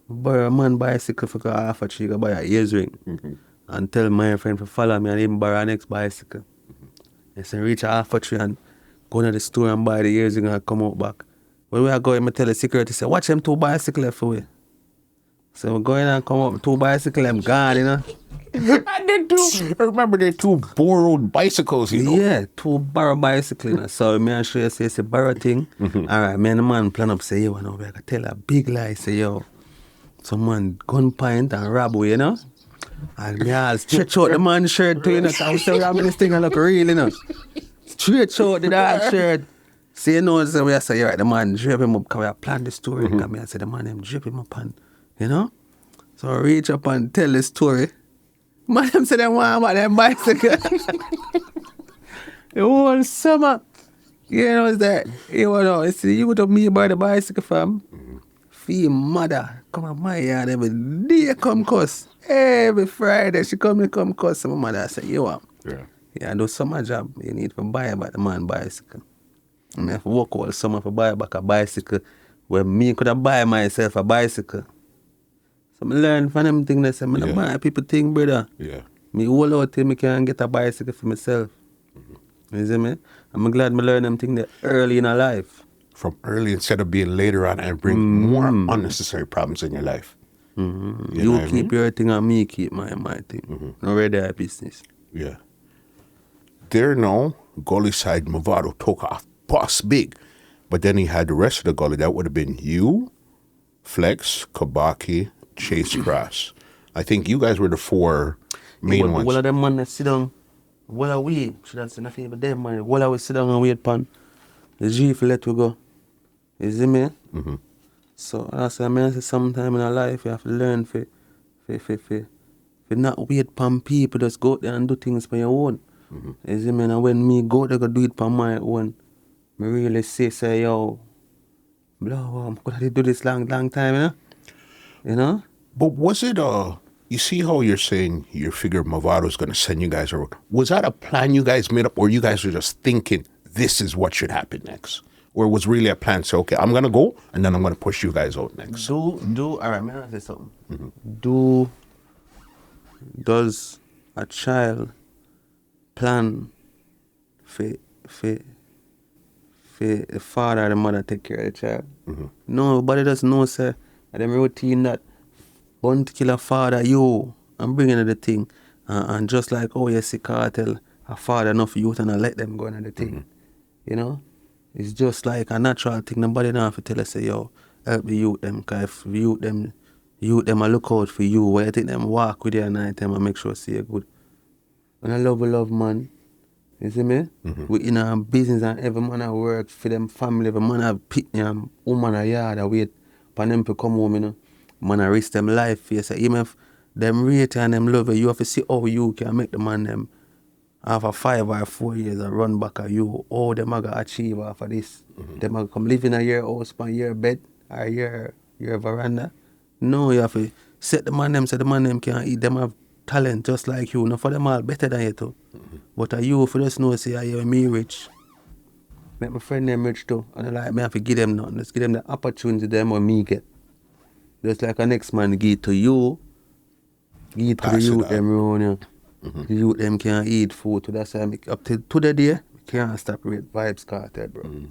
borrow a man bicycle for half a tree, buy a ears ring. And tell my friend to follow me and even borrow a next bicycle. And say, reach a half a tree and go to the store and buy the ears ring and come out back. When we are going, I tell the security, say, watch them 2 bicycles left away. So we're going and come up with 2 bicycles, I'm gone, you know. And then I remember they 2 borrowed bicycles, you know. Yeah, 2 borrow bicycles, you know. So me and show you, say, it's a borrow thing. Alright, me and the man plan up, say, yo, I know, I can tell a big lie, say, yo, someone gunpoint and rob we, you know. And me all stretch out the man's shirt too, you know, because I was still robbing this thing and look real, you know. Stretch out the dog shirt. See, you know, so we say, yeah, the man drip him up, because we have planned the story. Because me I say, the man him drip him up and, you know. So I reach up and tell the story. Man, them say, they want about them bicycle. The whole summer. You know, it's that, you know, it's you would have me by the bicycle fam. Fee mother, come on my yard every day, come cuss. Every Friday, she come cuss. So my mother say, you want? Yeah, I do summer job. You need to buy about the man bicycle. I have to work all summer for buy back a bicycle where me could have buy myself a bicycle. So I learn from them things that say, I don't buy people think, brother. Yeah. Me all out till me can get a bicycle for myself. You see me? I'm glad me learn them things that early in our life. From early instead of being later on and bring more unnecessary problems in your life. You keep your thing and me keep my thing. No regular business. Yeah. There now, Gullyside Mavado took off boss big. But then he had the rest of the gully. That would have been you, Flexx, Kabaki, Chase Cross. I think you guys were the 4 main ones. All of them man that sit down, all of we, should have said nothing but them man, all of we sit down and wait pan. The G for let we go. You see me? So that's what I say, sometime in our life you have to learn for not wait pan people, just go out there and do things for your own. You see me? And when me go there go do it for my own, me really say yo, blah, I'm gonna do this long time, you know? You know? But was it you see how you're saying you figure Mavado's gonna send you guys around? Was that a plan you guys made up, or you guys were just thinking this is what should happen next? Or was really a plan, so okay, I'm gonna go and then I'm gonna push you guys out next? Alright, may I say something? Does a child plan for the father or the mother take care of the child? No, nobody does know, sir. And them routine that Bounty Killer father, you, I'm bringing in the thing. And just like, oh, you see Kartel, a father enough youth and I let them go into the thing. You know? It's just like a natural thing. Nobody now have to tell us, say, yo, help the youth them, because if youth them I look out for you, where you think them walk with you at night time and make sure see you good. And I love man. You see me? We in our business and every man I work for them family, every man have pitney and woman a yard I wait for them to come home, you know. Man I risk them life for you. So even if them rate and them love you have to see how you can make the man them after 5 or 4 years and run back at you. Oh, them are going to achieve after this. Them are come live in a year house, a year bed, or year veranda. No, you have to set the man them so the man them can eat. Them have talent just like you. Now for them all better than you too. But you for just know say you me rich. Make my friend them rich too. And I like me have to give them nothing. Just give them the opportunity them or me get. Just like a next man give to you. Give to the youth them around you. The youth them can eat food. So that's why I make up to the day, can't stop read Vybz Kartel, bro.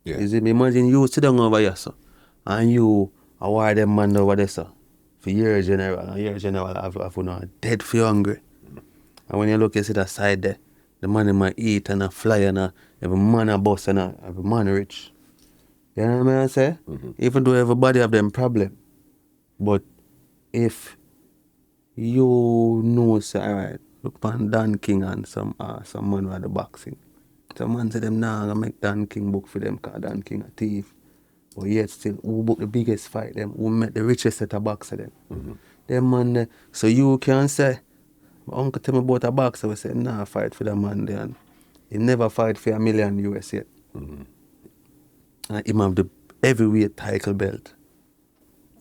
Yeah. You see, imagine you sit down over here, so, and you award them man over there, so, for year general, and year general have dead for hungry. And when you look, you see that side there, the man might eat and a fly and every man a boss and every man rich. You know what I say? Even though everybody have them problem, but if you know, say, alright, look upon Don King and some man with the boxing. Some man say them nah gonna make Don King book for them because Don King a thief. But yet still, who book the biggest fight them, who make the richest set of boxer them. Them man, so you can say, my uncle tell me about a boxer, we say, nah, fight for the man there. And he never fight for $1 million US yet. And him have the heavyweight title belt.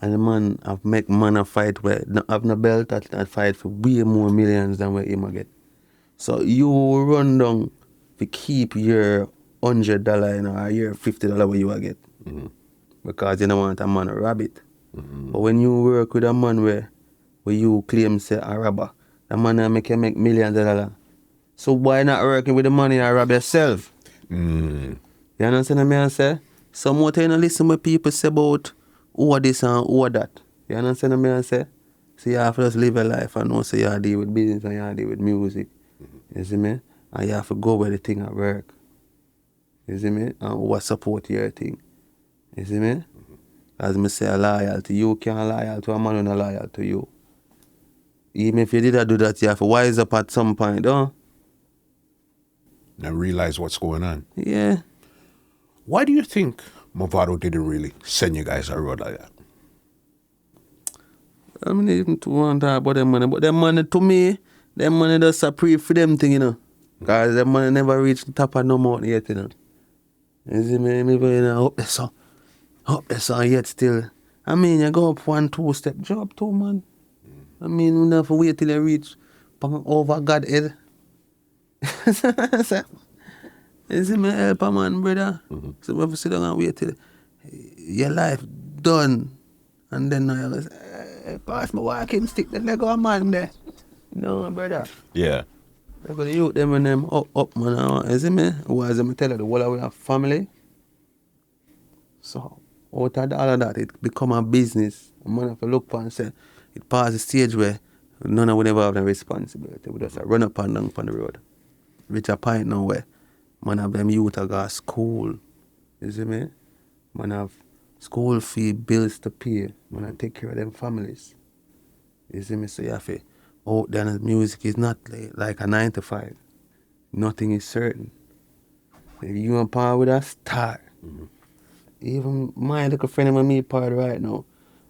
And the man have make man a fight where not have no belt that fight for way more millions than what him a get. So you run down to keep your $100 or your $50 what you a get. Because you don't want a man to rob it. But when you work with a man where you claim say a robber, the man will make you make millions of dollars. So why not working with the money and rob yourself? You understand what I say? Some more time you listen what people say about who this and who that. You understand what I say? So you have to just live a life and know so you deal with business and you deal with music. You see me? And you have to go where the thing at work. You see me? And who support your thing. You see me? As me say, loyalty, you can't loyal to a man who not loyal to you. Even if you did do that, you have to wise up at some point, huh? And realize what's going on. Yeah. Why do you think Mavado didn't really send you guys a road like that? I mean, even to want to talk about them money, but them money to me, them money just a pre for them thing, you know. Because them money never reach the top of no mountain yet, you know. You see me, you know, up there, so yet still. I mean, you go up 1-2 step, job too, man. I mean, you have to wait till you reach over God head. You see me, help a man, brother. So we have to sit down and wait till your life done. And then I go, hey, pass my walking stick, then let go a man there. No, brother. Yeah. I go to youth them and them up, man. You see me? Why me tell you, the whole of we have family. So, out of all of that, it become a business. A man have to look and say, it past the stage where none of we never have the responsibility. We just run up and down on the road. Reach a point now where man have them youth to go to school. You see me? Man have school fee, bills to pay. Man have take care of them families. You see me? So you have to, out there and music is not like a 9 to 5. Nothing is certain. If you want power with a star, even my little friend and me part right now,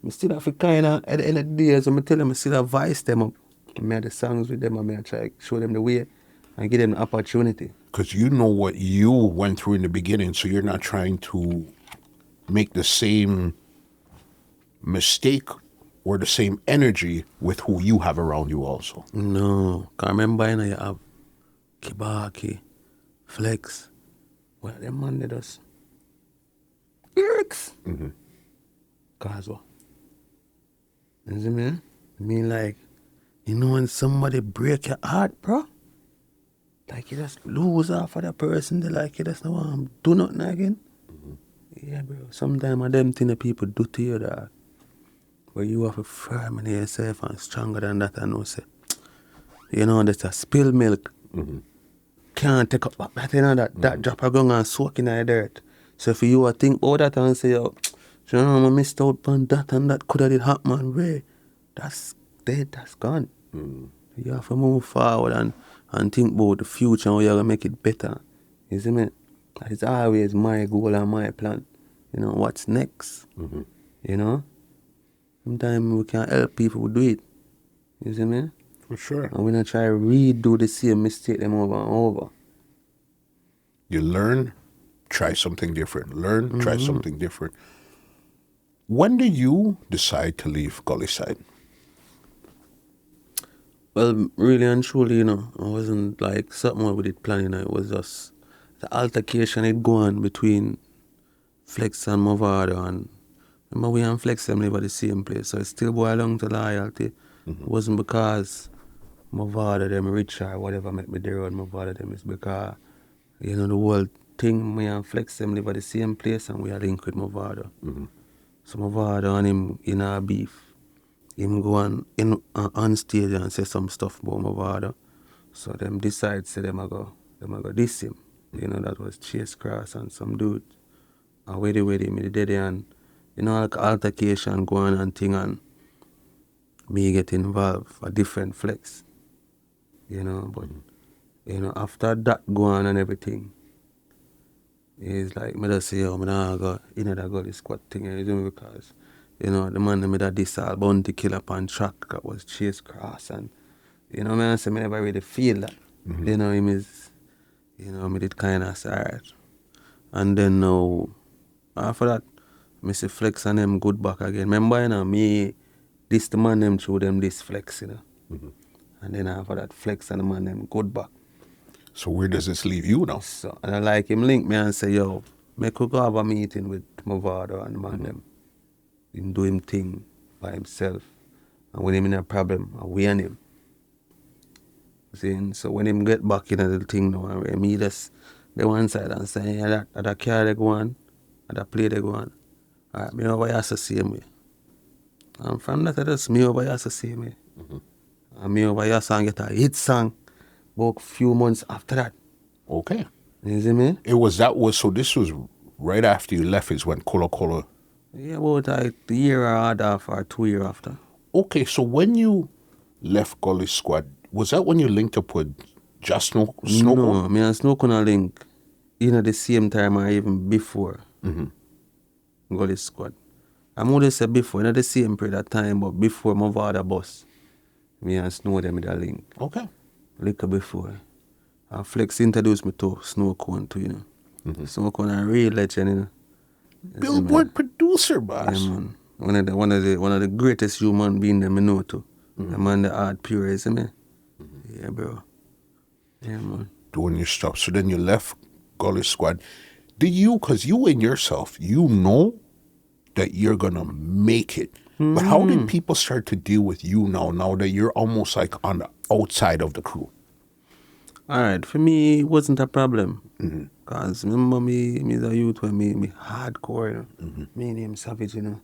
I still have to kind of, at the end of the day, so I tell them I still advise them up. I make the songs with them and I try to show them the way and give them the opportunity. Because you know what you went through in the beginning, so you're not trying to make the same mistake or the same energy with who you have around you also. No, because remember you have Kibaki, Flexx, well, them man they just lyrics. Cause what? You see me? I mean, like, you know when somebody break your heart, bro? Like you just lose off of that person, they like you just don't want to do nothing again. Yeah, bro. Sometimes them things that people do to you that where you have to firm in yourself and stronger than that and know say, you know, that's a spilled milk. Can't take up that, you know, that drop of gum and soak in the dirt. So if you think about that and say, yo, you know, I missed out on that and that could have did happen, man, Ray, that's dead, that's gone. You have to move forward and think about the future and how you're going to make it better. You see me? That is always my goal and my plan. You know, what's next? You know? Sometimes we can help people do it. You see me? For sure. And we not try to redo the same mistake them over and over. You learn, try something different. Learn, try something different. When did you decide to leave Gullyside? Well, really and truly, you know, it wasn't like something we did planning. It was just the altercation it go on between Flexx and Mavado. And remember, we and Flexx them live at the same place, so it still boiled down to loyalty. It wasn't because Mavado them rich or whatever make me there on Mavado them. It's because, you know, the whole thing, me and Flexx them live at the same place and we are linked with Mavado. So Mavado and him in our beef. Him go on stage and say some stuff about Mavado. So them decide say them a go diss him. You know, that was Chase Cross and some dude. And with him, they did it and, you know, like altercation go on and thing and me get involved a different Flexx. You know, but you know, after that go on and everything, it's like me just say, yo, me nah go in that Gully squad thing, you know, because you know, the man that made that this all Bounty Killer upon track that was Chase Cross, and you know, man, I say me never really feel that. You know, him is, you know, me did kind of sad. And then now, after that, me see Flexx and them good back again. Remember, you know, me, this the man them through them this Flexx, you know. And then after that, Flexx and the man them good back. So where does this leave you now? So, and I like him link me and say, yo, me could go have a meeting with Mavado and the man them. Him do him thing by himself. And when him in a problem, I win him. See, so when him get back in the thing now, and me just the one side and say, yeah, that car they go on, that play they go on. Alright, me over here the same way. And from that I just me over here the same way. And me over here song get a hit song about few months after that. Okay. You see me? So this was right after you left is when Cull Culo. Yeah, about like the year or half or 2 years after. Okay, so when you left Gully Squad, was that when you linked up with Jah Snowcone? No, me and Snowcone link in at the same time or even before Gully Squad. I'm going to say before, not the same period of time, but before my father bus. Me and Snow them with a link. Okay. Little before. And Flexx introduced me to Snowcone too, you know. Snowcone a real legend, you know. Billboard producer, boss. Yeah, man. One of the greatest human being that I know too. The man the art pure, you see me? Yeah, bro. Yeah, man. Doing your stuff. So then you left Gully Squad. Because you in yourself, you know that you're going to make it. But how did people start to deal with you now that you're almost like on the outside of the crew? Alright, for me, it wasn't a problem. Because remember me is a youth when me hardcore, you know. Me name Savage, you know.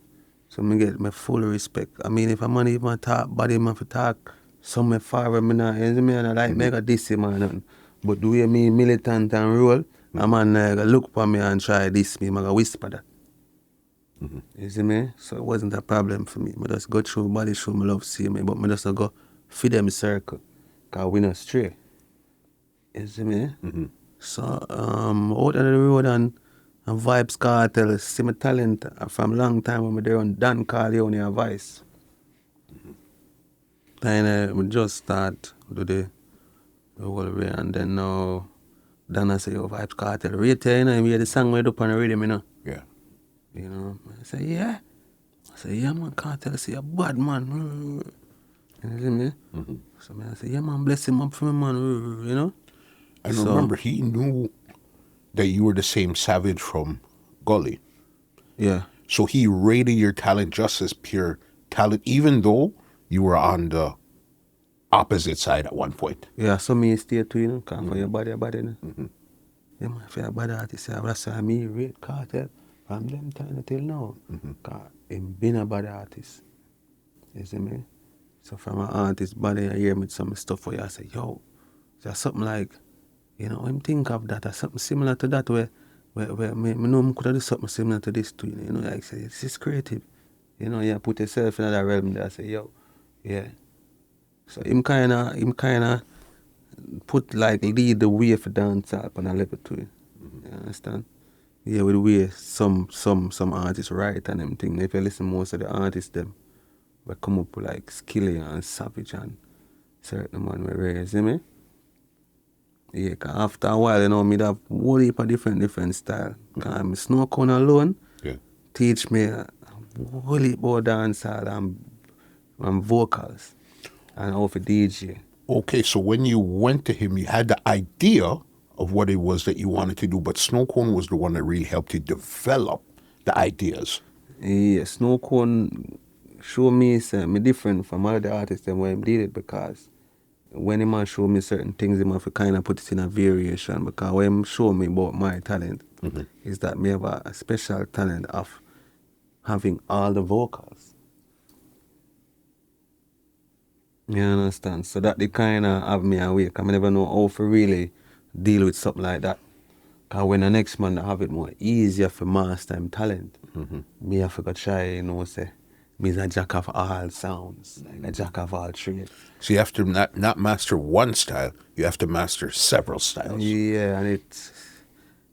So me get my full respect. I mean, if a man even talk, body man for talk, some me forward me now, you see me, and I like make a diss him or nothing. But the way me militant and roll, a man look for me and try diss me, I go whisper that. You see me? So it wasn't a problem for me. I just go through body show, me love see me, but I just go feed them circle. Because we not stray. You see me? So out on the road and Vybz Kartel, see my talent from long time when I there on Don Corleone and Vice. Then we just start do the whole way, and then now Don I say, yo, Vybz Kartel, rate you know, we hear the song we do up on the rhythm, you know. Yeah. You know, I say, yeah. I say, yeah, man, Kartel, say, a bad man. You see me? So I say, yeah, man, bless him up for me, man, you know. And remember, he knew that you were the same Savage from Gully. Yeah. So he rated your talent just as pure talent, even though you were on the opposite side at one point. Yeah, so me stay too, you know, because for your body, you know. Yeah, man, for your body artist, that's why me rate Kartel from them time until now. Because him been a body artist. You see me? So from an artist body, I hear me some stuff where I say, yo, there's something like, you know, him think of that or something similar to that where me know I could have do something similar to this too, you know, like say, this is creative. You know, you put yourself in that realm there, I say, yo, yeah. So him kinda put like lead the way for dance up on a level too. You understand? Yeah, with the way some artists write and them thing. If you listen most of the artists them we come up with like Skilly and Savage and certain man we raise, see me? Yeah, cause after a while, you know, me have a whole heap of different style. Cause me Snowcone alone teach me a whole heap about dancehall and vocals and how to DJ. Okay, so when you went to him, you had the idea of what it was that you wanted to do, but Snowcone was the one that really helped you develop the ideas. Yeah, Snowcone show me me different from other artists and when he did it, because when him show me certain things, he have to kind of put it in a variation, because when he show me about my talent is that me have a special talent of having all the vocals. You understand? So that they kind of have me awake. I never know how to really deal with something like that. Because when the next man have it more easier for master him talent, me have to go try, you know, say, me's a jack of all sounds, like a jack of all trades. So you have to not master one style, you have to master several styles. Yeah, and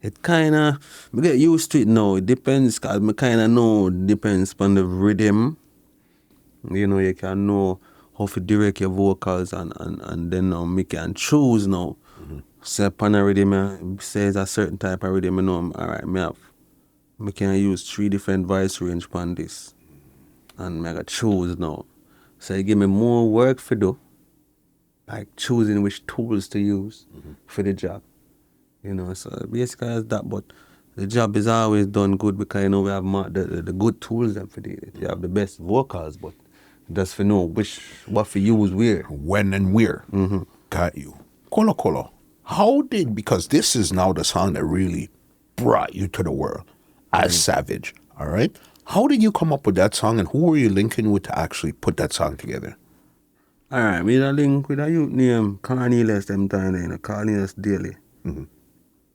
it kind of, I get used to it now. It depends, because I kind of know it depends on the rhythm. You know, you can know how to direct your vocals and then now me can choose now. Say upon a rhythm, say it's a certain type of rhythm, you know, all right, me can use 3 different voice range on this. And I got choose now. So it give me more work to do, like choosing which tools to use for the job. You know, so basically it's that, but the job is always done good because, you know, we have the good tools and for the, you have the best vocals, but just for know what for use where. When and where. Got you. Cull Culo. How did, because this is now the song that really brought you to the world as Savage, all right? How did you come up with that song, and who were you linking with to actually put that song together? All right, we had a link with a youth named Cornelius them time, you know, Cornelius Daly. And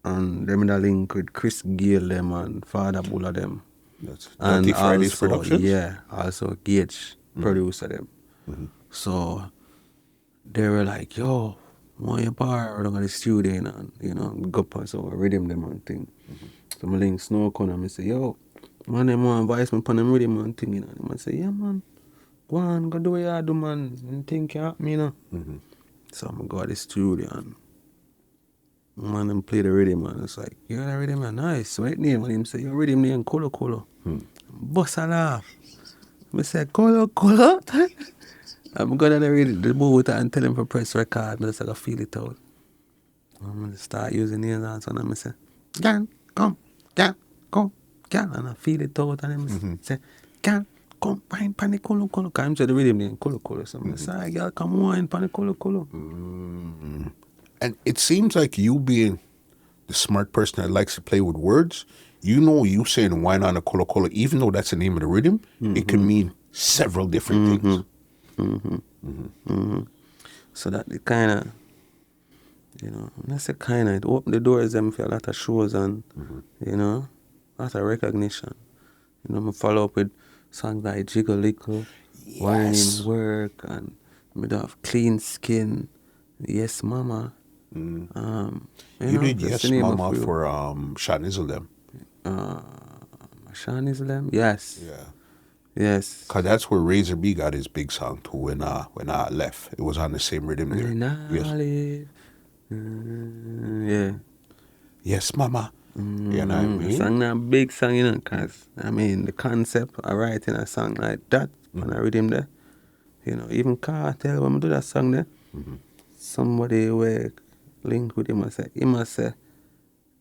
them had a link with Chris Gale them and Father Bulla them. That's And Dirty Fridays also, Productions? yeah, also Gage, producer them. So they were like, yo, want your bar down at the studio, and you know, go up, so I rhythm them and thing. So I link Snowcone and I say, yo, man, them want advice me upon them rhythm and thing, you know. And I say, yeah, man, go on, go do what you do, man, and think you happen, you know. So I go to the studio and man, them play the rhythm, and it's like, yeah, the rhythm, man, nice. What name? And him say, your rhythm name Cull Culo. Bust a laugh. I say, Cull Culo? I'm going to read the booth and tell him for press record, and just like I feel it out. I'm going to start using nails and so, and I say, can, come, can, and I feel it out, and I say, can, come, wine pan the Cull Culo. Because I'm saying the rhythm name Cull Culo. So I say, girl, come wine pan the Cull Culo. And it seems like you being the smart person that likes to play with words, you know, you saying wine on a Cull Culo, even though that's the name of the rhythm, it can mean several different things. So that it kind of, you know, that's a kind of, it opened the doors them for a lot of shows and, you know, a lot of recognition. You know, I follow up with songs like Jiggle Lickle, Wine Work, and I have Clean Skin, Yes Mama. You know, did that's Yes the name Mama of for Sean Izzle. Sean Islam? Yes. Yeah. Yes. Because that's where Razor B got his big song too when I left. It was on the same rhythm there. Yeah. Yes, Mama. You know what I mean? Song that big song, you know, because, I mean, the concept of writing a song like that, when I read him there, you know, even Kartel, when I do that song there, somebody were linked with him and say,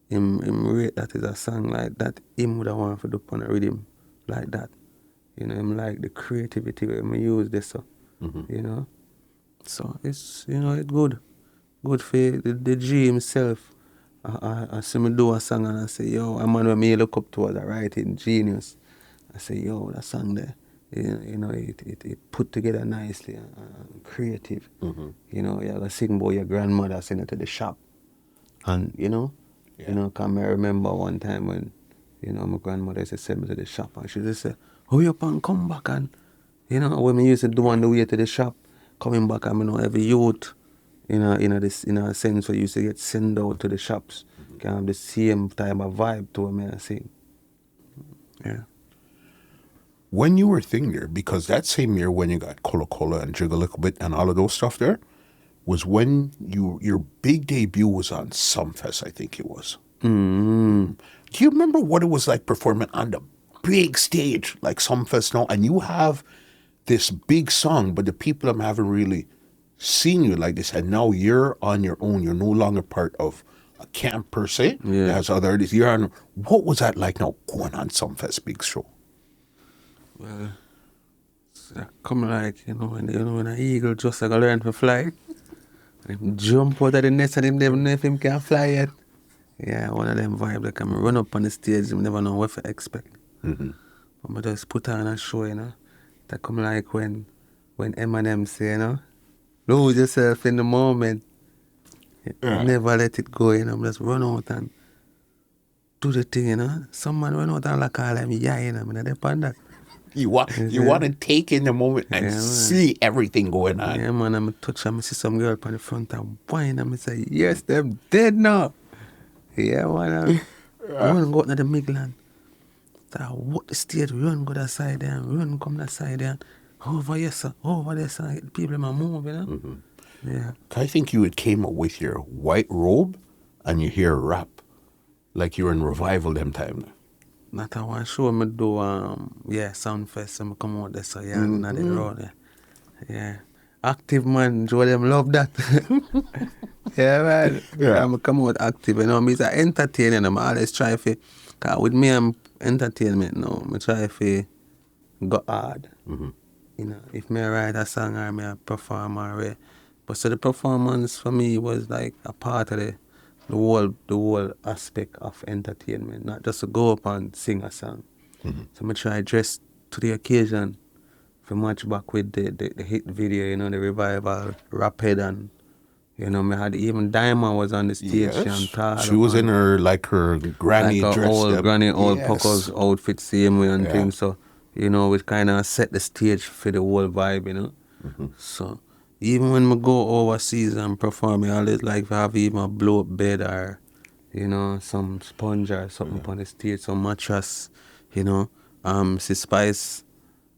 him rate that is a song like that, him would have wanted to do on a rhythm like that. You know, him like the creativity where I use this, so, you know. So it's, you know, it's good. Good for the G himself. I see me do a song and I say, yo, a man when me look up to as a writing genius. I say, yo, that song there, you know, it put together nicely and creative. You know, you're going to sing about your grandmother sending it to the shop. And, you know, I remember one time when, you know, my grandmother used to send me to the shop and she just said, hurry up and come back. And, you know, when we used to do on the way to the shop, coming back, I mean, every youth, in a sense where you used to get sent out to the shops, can have the same type of vibe to what I sing. Yeah. When you were thinking there, because that same year when you got Cull Culo and Jiggle a Little Bit and all of those stuff there, was when your big debut was on Sumfest, I think it was. Do you remember what it was like performing on the big stage like Sumfest now? And you have this big song, but the people haven't really seen you like this. And now you're on your own. You're no longer part of a camp per se. Yeah. As other artists. You're on. What was that like now going on Sumfest big show? Well, it's come like, you know, when an eagle just like learn to fly. Him jump out of the nest and him never know if him can fly yet. Yeah, one of them vibes like I'm run up on the stage, you never know what to expect. But I just put on a show, you know. That come like when Eminem say, you know, lose yourself in the moment. Never let it go, you know. Just run out and do the thing, you know. Some man run out and like call him, yeah, you know, I mean, they on that. You want to take in the moment and see everything going on. Yeah, man, I'm touch and I see some girl on the front and whine and I say, yes, them dead now. Yeah, man. I run go out to the Midland. So I walk the stage, run go that side there, run come that side there. Over here, sir. Over there, sir. People in my move, you know? Mm-hmm. Yeah. I think you had came up with your white robe and you hear rap. Like you were in revival them time. Not I want to show me do, Soundfest and I come out there, so yeah, not the road there. Yeah. Active man, Joe, them love that. Yeah, man. Yeah. I'm come out active, you know. I'm entertaining, I'm always try to, cause with me, I'm entertainment now. I try to go hard. Mm-hmm. You know, if me write a song or me perform or but so the performance for me was like a part of the whole aspect of entertainment, not just to go up and sing a song. Mm-hmm. So I try to dress to the occasion for match back with the hit video, you know, the revival, Rapid, and you know, me had even Diamond was on the stage. Yes. She was in her granny like dress. Old Pucker's outfit, same way and things. So, you know, it kind of set the stage for the whole vibe, you know. Mm-hmm. So, even when I go overseas and perform, I always like to have even a blow-up bed or, you know, some sponge or something on the stage, some mattress, you know. Mrs. Spice,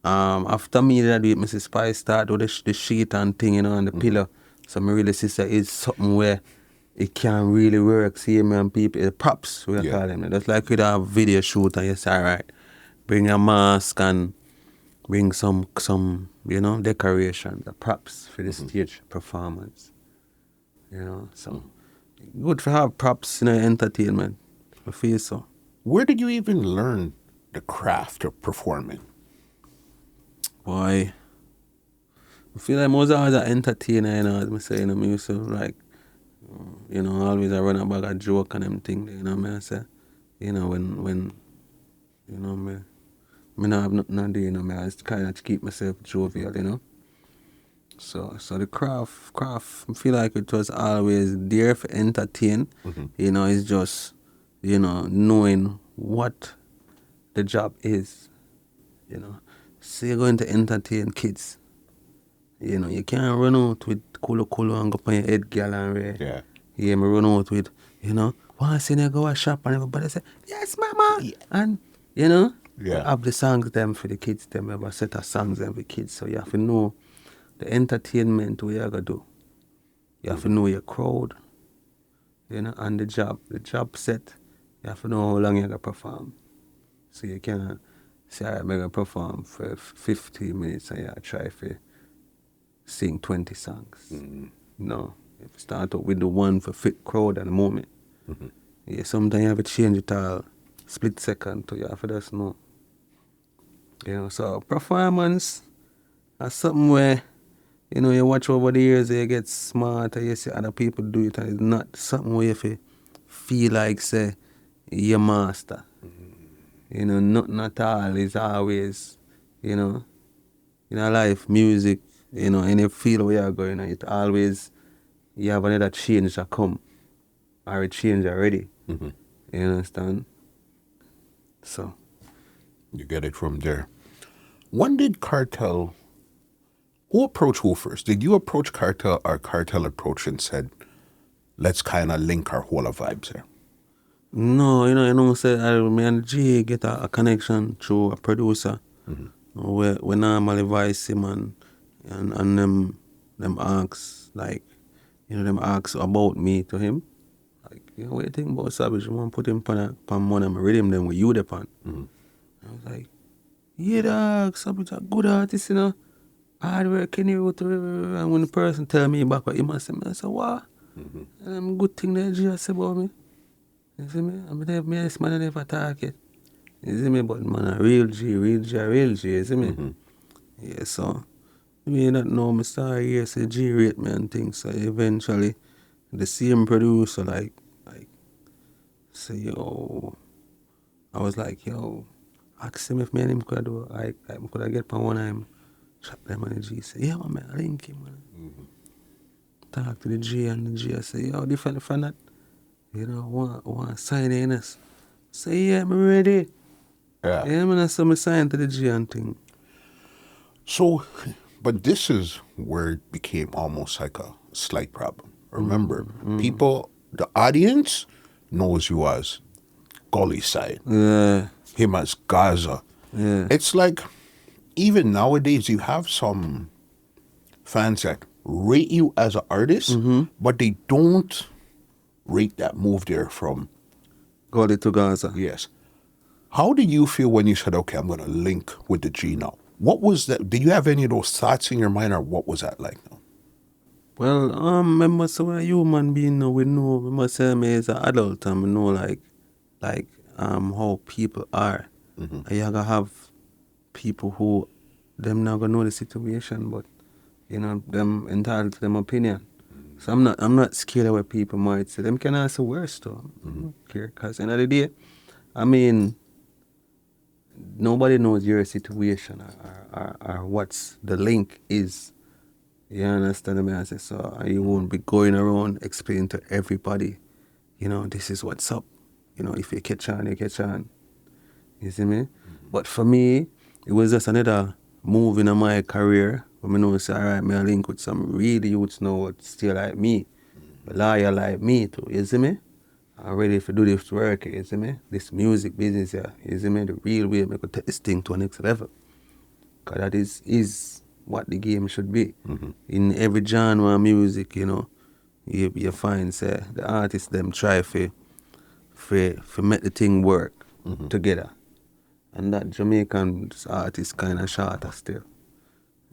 after me that week, Mrs. Spice start with the sheet and thing, you know, and the pillow. So I really see that it's something where it can really work. See me and people, props, we call them. That's like with a video shoot and you say, all right, bring a mask and bring some you know, decoration, the props for the stage performance. You know, so good to have props in entertainment. I feel so. Where did you even learn the craft of performing? Boy, I feel like I was always an entertainer, you know, as I say, you know, I used to like, you know, always I run a bag of joke and them things, you know, I say, you know, when you know, me not have nothing to do, you know, I just kind of keep myself jovial, you know. So the craft, I feel like it was always there for entertain, you know, it's just, you know, knowing what the job is, you know. So you're going to entertain kids. You know, you can't run out with Cull Culo and go up on your head, girl, and Yeah. Yeah, me run out with, you know, once you go a shop and everybody say, yes, mama. Yeah. And, you know, have the songs them for the kids, them have a set of songs them for kids. So you have to know the entertainment what you're going to do. You have to know your crowd, you know, and the job set. You have to know how long you're going to perform. So you can't say, I'm going to perform for 15 minutes and you try to sing 20 songs. No. If you start up with the one for fit crowd at the moment, yeah, sometimes you have to change it all split second to you have to just know. You know, so performance is something where, you know, you watch over the years, you get smarter, you see other people do it, and it's not something where you feel like, say, you're master. You know, nothing at all is always, you know, in our life, music, you know, any field where you're going, it always, you have another change that come, or a change already. You understand? So. You get it from there. When did Kartel, who approached who first? Did you approach Kartel or Kartel approached and said, let's kind of link our whole of vibes here? No, you know, say me and G get a connection through a producer. We normally voice him and them ask, like, you know, them ask about me to him. Like, you know, what you think about Savage? You want to put him on one of my rhythm them with you depend. I was like, yeah, dog, Savage a good artist, you know. Hard work, and when the person tell me back what he must say, I say, what? And good thing that G say about me. You see me? I mean, this man never talk it. You see me? But man, a real G, you see me? Yeah, so, me not know my star here, say G rate me and things, so eventually, the same producer, like, say, yo, I was like, yo, ask him if me and him could do, I could get on one of him, chat them and the G, say, yeah, man, I link him, man. Talk to the G and the G, I say, yo, different from that. You know, want sign in us. Say, yeah, I'm ready. Yeah, man, I saw me sign to the G and thing. So, but this is where it became almost like a slight problem. Remember, people, the audience knows you as Gullyside, Yeah. him as Gaza. Yeah. It's like, even nowadays, you have some fans that rate you as an artist, but they don't rate that move there from, Gully to Gaza. yes. How did you feel when you said, okay, I'm going to link with the G now? What was that? Did you have any of those thoughts in your mind, or what was that like now? Well, remember, so a human being now, we know, we must say me as an adult, and we know how people are. And you gotta have people who, them not gonna know the situation, but, you know, them entitled to them opinion. So I'm not scared of what people might say. Them can answer worse though. I don't care, because end of the day, I mean, nobody knows your situation or what's the link is. You understand me? I say, so you won't be going around explaining to everybody, you know, this is what's up. You know, if you catch on, you catch on. You see me? But for me, it was just another move in my career. When I know, say, all right, I link with some really youths now what still like me, but loyal like me too. You see me? I'm ready to do this work, you see me? This music business here, you see me? The real way I could take this thing to a next level. Because that is what the game should be. In every genre of music, you know, you find, say, the artists them try to make the thing work together. And that Jamaican artist kind of shorter still.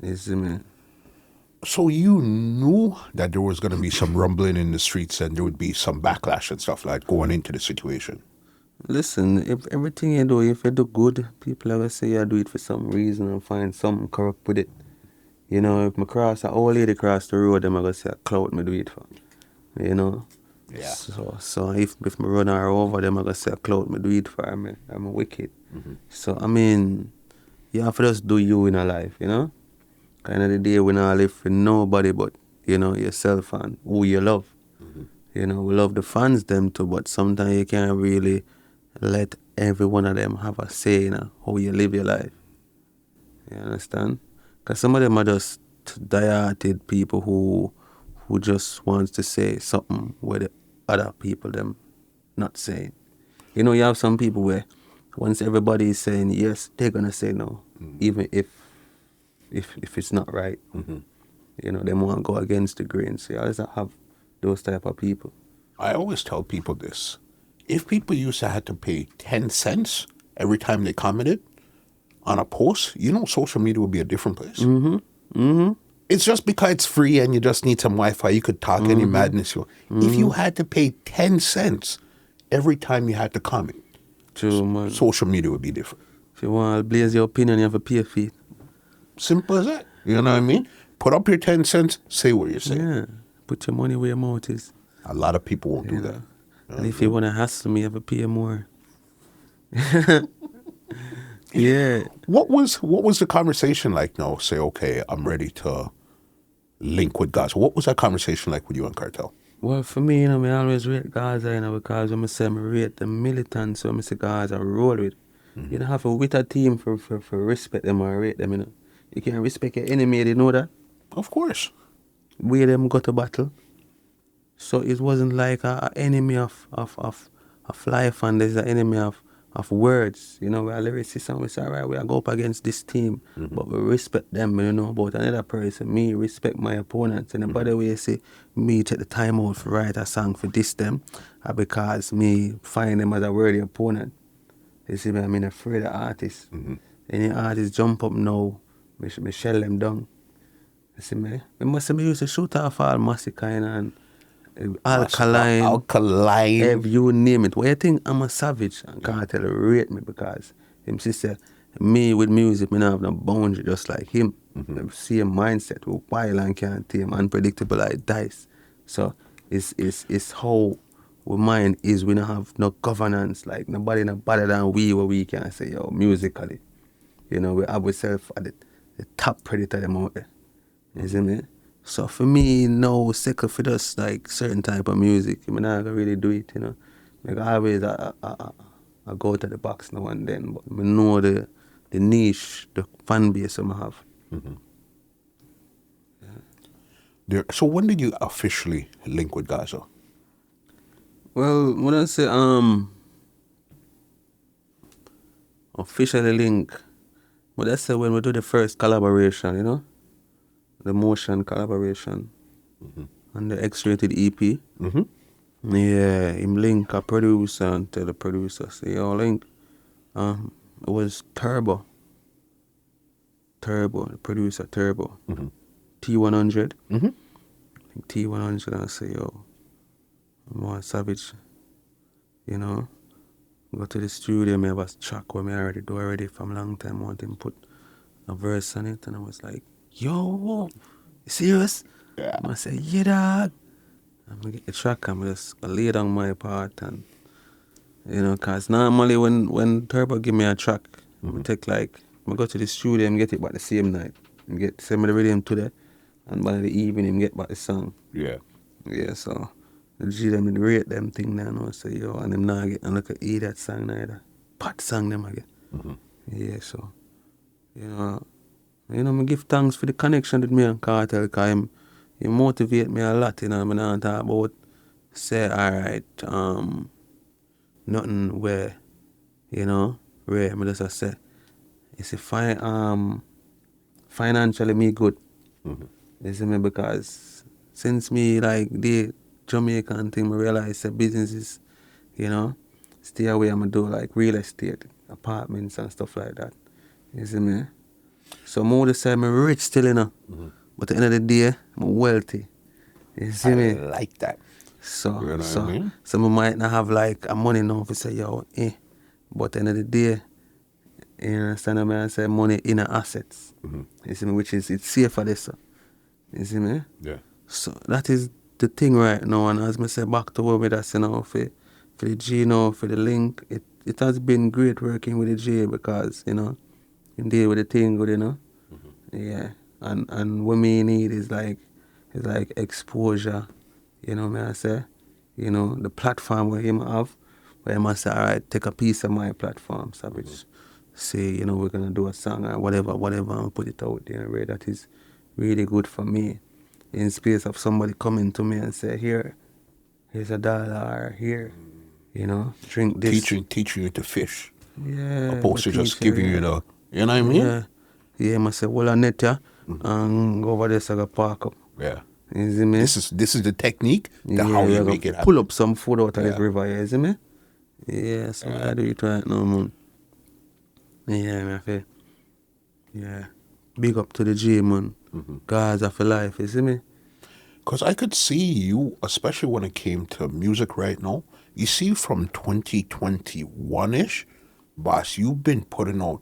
You see me? So you knew that there was going to be some rumbling in the streets and there would be some backlash and stuff like going into the situation. Listen, if everything you do, if you do good, people are going to say you do it for some reason and find something corrupt with it. You know, if I cross an old lady cross the road, them are going to say, clout me do it for. You know? Yeah. So if I run her over, them are going to say, clout me do it for me. I'm wicked. So, I mean, you have to just do you in a life, you know? Kind of the day we not live for nobody but, you know, yourself and who you love. You know, we love the fans them too, but sometimes you can't really let every one of them have a say in how you live your life. You understand? Because some of them are just die-hearted people who just wants to say something where the other people them not saying. You know, you have some people where once everybody is saying yes, they're gonna say no, even if it's not right. You know, they won't go against the grain. So you always have those type of people. I always tell people this. If people used to have to pay 10 cents every time they commented on a post, you know, social media would be a different place. It's just because it's free and you just need some Wi-Fi. You could talk any madness you want. If you had to pay 10 cents every time you had to comment, True, man. social media would be different. If you want to blaze your opinion, you have to pay a fee. Simple as that. You know what I mean? Put up your 10 cents, say what you're saying. Yeah. Put your money where your mouth is. A lot of people won't do that. And if you want to hassle me, you have to pay more. Yeah. What was the conversation like now? Say, okay, I'm ready to link with Gaza. What was that conversation like with you and Kartel? Well, for me, you know, I always rate Gaza, you know, because when I say I rate the militants, so I say Gaza roll with. You don't have to with a team for respect them or rate them, you know. You can't respect your enemy, you know that? Of course. We them go to battle. So it wasn't like an enemy of life and there's an enemy of words. You know, we are lyricists and we say, all right, we are go up against this team, but we respect them, you know, about another person. Me respect my opponents. And by the way, say, me take the time out to write a song for this them, because me find them as a worthy opponent. You see me, I'm afraid of artists. Any artist jump up now, me shell them down. You see me? I must say, me used to shoot off all Masicka and Alkaline, you name it. What you think I'm a savage and Kartel rate me because him sister, me with music, me not have no boundary just like him. The same mindset, we wild and can't tame, unpredictable like dice. So it's how we mind is we don't have no governance, like nobody no better than we where we can say, yo, musically. You know, we have ourselves at the top predator them out there. You see me? So for me, no second for just like certain type of music. I mean, I can really do it, you know. Like always, I go to the box now and then, but I know the niche, the fan base I have. So when did you officially link with Gaza? Well, when I say officially link, but that's when we do the first collaboration, you know, the motion collaboration, and the X-rated EP. Yeah, him link a producer and tell the producer, say, yo, link. It was Turbo, the producer Turbo, T100. I think T100, and I say, yo, I'm more Savage, you know. Go to the studio, me have a track where me already do already from long time, want him put a verse on it, and I was like, yo, you serious? Yeah. I say, yeah, dog. I'm gonna get the track, I'm just gonna lay down my part, and you know, cause normally when Turbo give me a track, I take like, I go to the studio and get it by the same night, and send me the rhythm today, and by the evening get back the song. Yeah. Yeah, so the G them rate them thing now, and I say, yo, and them not get and look at that song neither. Pot song them again. Yeah, so you know, I give thanks for the connection with me and Kartel, cause he motivate me a lot, you know. I don't talk about say alright, nothing where, you know, where I just say it's a financially me good. You see me, because since me like the Jamaican thing, I realize that business is, you know, stay away. I'm gonna do like real estate, apartments and stuff like that. You see me? So more to say I'm rich still, you know. But at the end of the day, I'm wealthy. You see me? I like that. So, You know what I mean? some might not have like a money now to say, yo, But at the end of the day, you understand what I say, money in assets. You see me? Which is, it's safe for this. You see me? Yeah. So that is the thing right now. And as I say, back to where we that's, you know, for the G, you know, for the link, it has been great working with the G, because, you know, indeed with the thing good, you know. Yeah. And what me need is like exposure, you know what I say? You know, the platform where him have, where he must say, all right, take a piece of my platform, Savage. Say, you know, we're gonna do a song or whatever, and put it out there in a way that is really good for me. In space of somebody coming to me and say, here's $1, or here, you know, drink this. Teaching you to fish. Yeah. Opposed to just giving you the, you know what I mean? Yeah. Yeah, I must say, well, on net, yeah, and go over there so I go park up. Yeah. You see me? This is the technique, how you make it happen. Pull up some food out of this river, you see me? Yeah, so I do it right now, man. Yeah, man, I feel. Yeah. Big up to the G, man. Gaza for life, you see me? Because I could see you, especially when it came to music right now, you see from 2021-ish, boss, you've been putting out,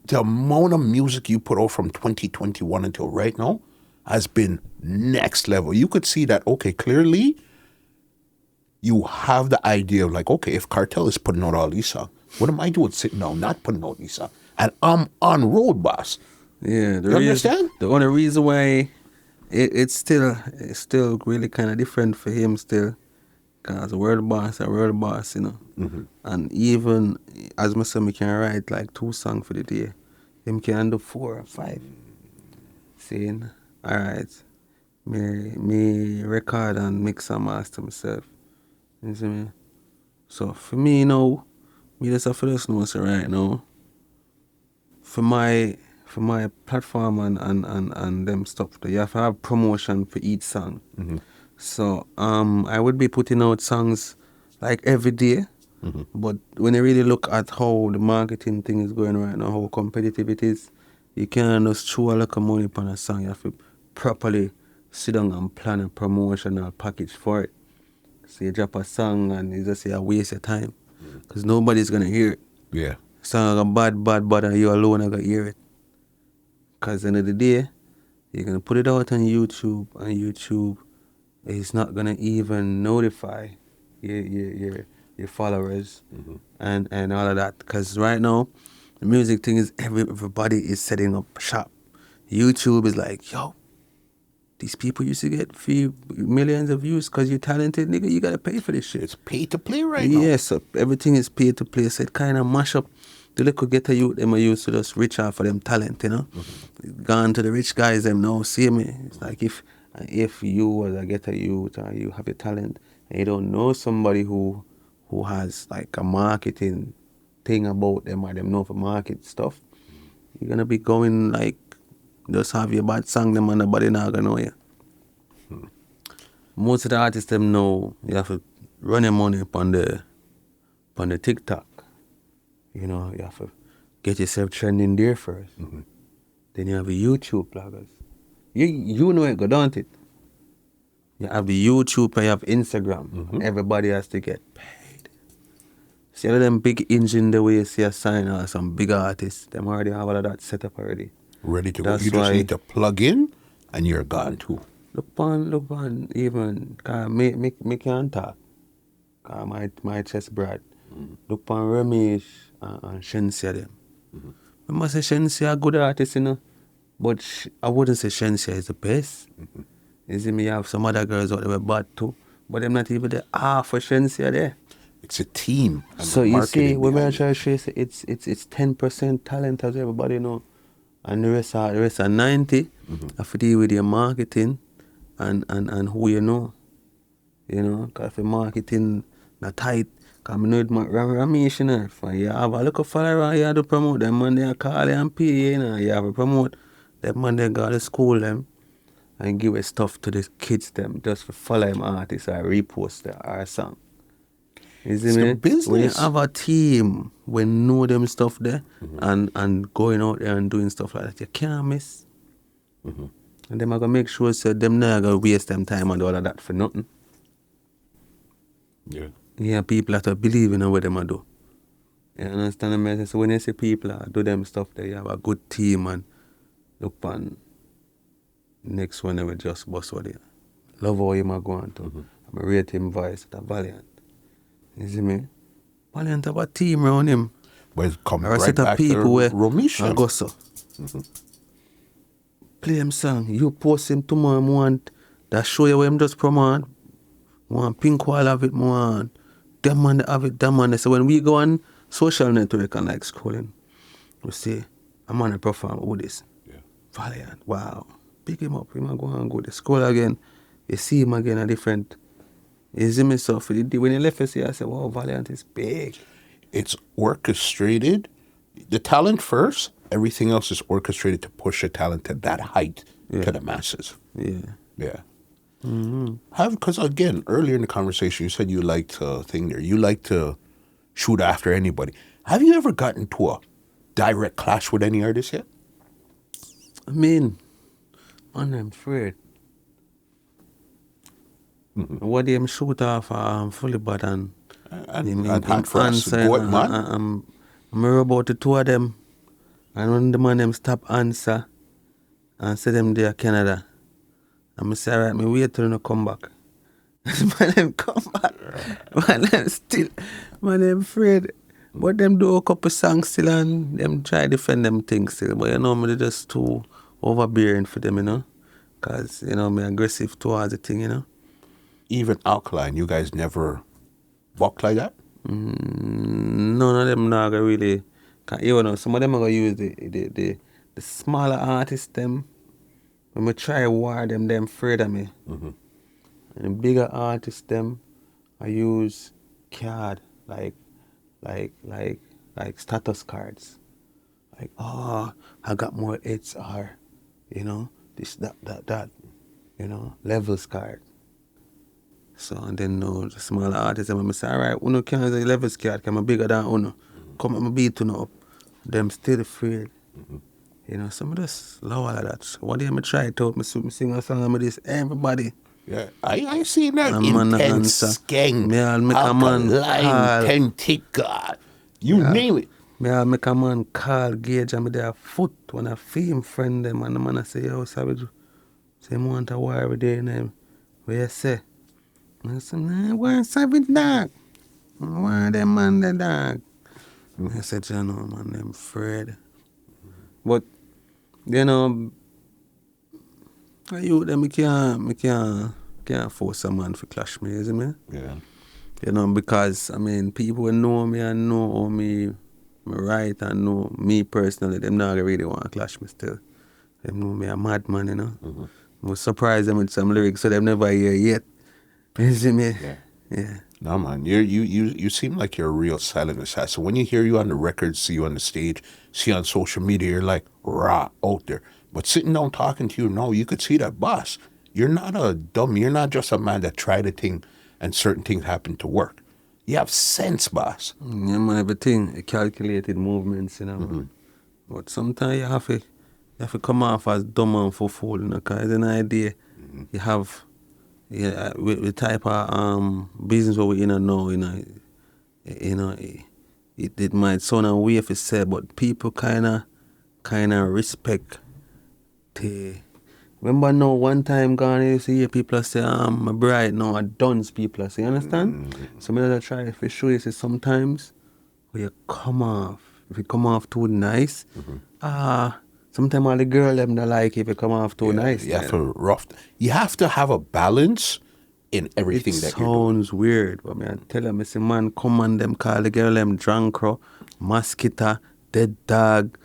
the amount of music you put out from 2021 until right now has been next level. You could see that, okay, clearly you have the idea of like, okay, if Kartel is putting out all these songs, what am I doing sitting down not putting out these songs? And I'm on road, boss. Yeah, you understand? The only reason why it's still really kind of different for him still, because a world boss, you know. And even as myself, I can write like 2 songs for the day. Him can do 4 or 5. Saying, all right, me record and mix and master myself. You see me? So for me, you know, me just have to just know, so right now, for my platform and them stuff, you have to have promotion for each song. So I would be putting out songs like every day, but when you really look at how the marketing thing is going right now, how competitive it is, you can't just throw a lot of money upon a song. You have to properly sit down and plan a promotional package for it. So you drop a song and you just say a waste of time, because nobody's gonna hear it. Yeah. Song a bad, and you alone are gonna hear it. Because at the end of the day, you're gonna put it out on YouTube, and YouTube is not gonna even notify your followers and all of that. Because right now, the music thing is everybody is setting up shop. YouTube is like, yo, these people used to get few millions of views because you're talented, nigga. You gotta pay for this shit. It's pay to play right now. Yeah, so everything is pay to play. So it kind of mash up the little ghetto youth, them are used to just reach out for them talent, you know. Gone to the rich guys, them now see me. It's like if you was a ghetto youth or you have a talent and you don't know somebody who has like a marketing thing about them or them know for market stuff, you're gonna be going like just have your bad song them and nobody not gonna know you. Most of the artists them know you have to run your money upon the TikTok. You know, you have to get yourself trending there first. Then you have the YouTube bloggers. You know it, go don't it? You have the YouTube and you have Instagram. Everybody has to get paid. See all them big engine the way you see a sign or some big artists, them already have all of that set up already. Ready to go. You just need to plug in and you're gone too. Look on, even, me can't talk. My chest Brad. Look on Ramesh and Shensia them. I must say Shensia a good artist, you know. But I wouldn't say Shensia is the best. You see me, you have some other girls out there were bad too. But I'm not even the half for Shensia there. It's a team. So you see, when I try to say it's 10% talent as everybody know. And the rest are 90. Have to deal with your marketing and who you know. You know, because if your marketing not tight, because I know it might Ramesh, you know. If you have a little follower, you have to promote them, man, they call and pay, you know. You have to promote them, man, they go to school them and give it stuff to the kids them just for follow them artists or repost our song. You see me? Business. When you have a team, when know them stuff there and going out there and doing stuff like that, you can't miss. And them are going to make sure so them not going to waste them time and all of that for nothing. Yeah, people have to believe in what them are do. You understand me? So when you see people do them stuff there, you have a good team and look on next one they will just bust what they love how you might go on to. I'm a rate him voice at a Valiant. You see me? Valiant have a team around him. But it's come Or a right set of back people to where Romisha. I go so. Play him song. You post him tomorrow. I want that show you where him just promote. Want Pink Wall have it more. Them man have it, them man. So when we go on social network and like scrolling, we see a man perform with this. Valiant. Wow. Pick him up. He might go and go. They scroll again. You see him again a different. You see me so when you left us here, I said, wow, Valiant is big. It's orchestrated. The talent first, everything else is orchestrated to push a talent to that height to the masses. Yeah. Because again, earlier in the conversation, you said you like to you like to shoot after anybody. Have you ever gotten to a direct clash with any artist yet? I mean, man, I'm afraid. What them shoot off fully bad and hard for us to go at, man. I'm about the two of them. And when the man them stop answer and say them they are Canada, I'm say, alright, me wait till they come back. Man them come back. Man them afraid. But them do a couple songs still and them try to defend them things still. But you know, me they just too overbearing for them, you know. Because, you know, me aggressive towards the thing, you know. Even Alkaline, you guys never walk like that? None of them not gonna really. You know, some of them are gonna use the smaller artists them. When I try war them afraid of me. And the bigger artists them, I use card like status cards. Like, oh, I got more hits or, you know, this, that, you know, levels card. So, and then no, the smaller artists, I'm say, all right, uno can't use the levels card, because I'm bigger than uno. Come at my beat uno up. Them still afraid. You know, some of this lower like that. One day I try it out, I sing a song with this, everybody. Yeah, I see that. Intence, Gang, Alkaline, Tentica, you name it. I make a man call Gage and me there foot when I feel him friend them and the man I say, yo, Savage, say, I want a war every day name. What you say? I say, nah, I want Savage dog. I want them man the dog. I said, you know, man, I'm afraid. But, you know, you them can't force a man to clash me, isn't me? Yeah. You know, because I mean people will know me and know how me me write and know me personally, them not really want to clash me still. Them know me a madman, you know. I was surprised them with some lyrics so them never hear yet. You see me? Yeah. No, man, you seem like you're a real silent assassin. When you hear you on the record, see you on the stage, see you on social media, you're like raw out there. But sitting down talking to you, no, you could see that, boss. You're not a dummy. You're not just a man that tried a thing and certain things happen to work. You have sense, boss. Yeah, man, everything, calculated movements, you know. But sometimes you have to come off as dumb and fool, you know, because it's an idea you have. Yeah, with the type of business what we in now, it might sound a way if it's said, but people kind of respect. Remember now, one time gone, you see people say, my bride now, I done people say, you understand? So I try to show you, say, sometimes when you come off, if you come off too nice, sometimes all the girl them don't like if you come off too nice. You have to You have to have a balance in everything that you're doing. Sounds weird, but I tell them, I say, man, come on them, call the girl them drunkro, mosquito, dead dog,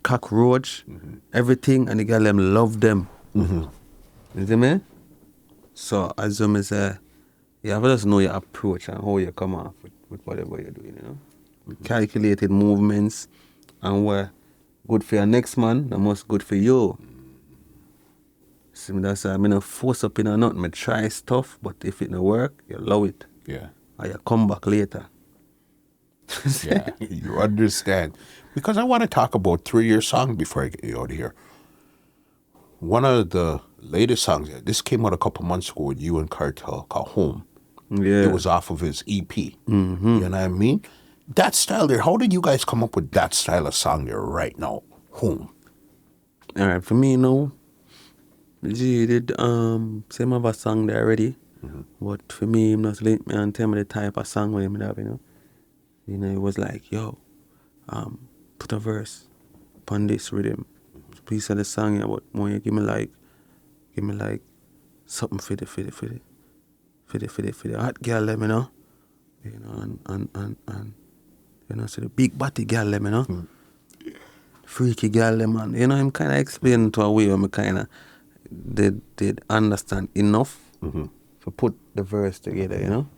cockroach, everything, and the girl them love them. You see me? So as I say, you have to just know your approach and how you come off with whatever you're doing, you know. Calculated movements and what good for your next man, that must good for you. See me, that's why I'm not force up in or nothing. I try stuff, but if it don't work, you love it. Yeah. Or you come back later. Yeah, you understand. Because I want to talk about 3-year song before I get you out of here. One of the latest songs, this came out a couple months ago with you and Kartel, called Home. Yeah. It was off of his EP. You know what I mean? That style there, how did you guys come up with that style of song there right now? Home. All right, for me, you know, G did same of a song there already. But for me, he must link me and tell me the type of song we have, you know. You know, it was like, yo, put a verse upon this rhythm. Piece of the song, yeah, but more you give me like something for the hot girl, them, you know. You know, and you know, so the big body girl, them, you know. Freaky girl, them, man. You know, I'm kind of explaining to a way where I kind of did understand enough to put the verse together, you know.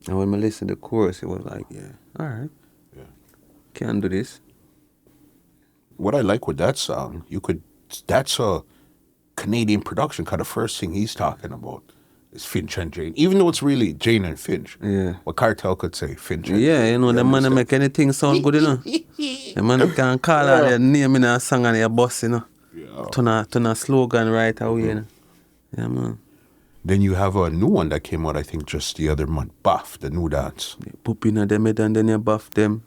And when I listened to the chorus, it was like, yeah, all right, can do this. What I like with that song, that's a Canadian production, because the first thing he's talking about is Finch and Jane. Even though it's really Jane and Finch. Yeah. What Kartel could say, Finch and Yeah, Jane. you know, the man make anything sound good, you know. The man can call out their name in a song and their boss, you know. Yeah. Turn a slogan right away, you know. Yeah, man. Then you have a new one that came out, I think, just the other month, Buff, the new dance. You poop in them head and then you buff them.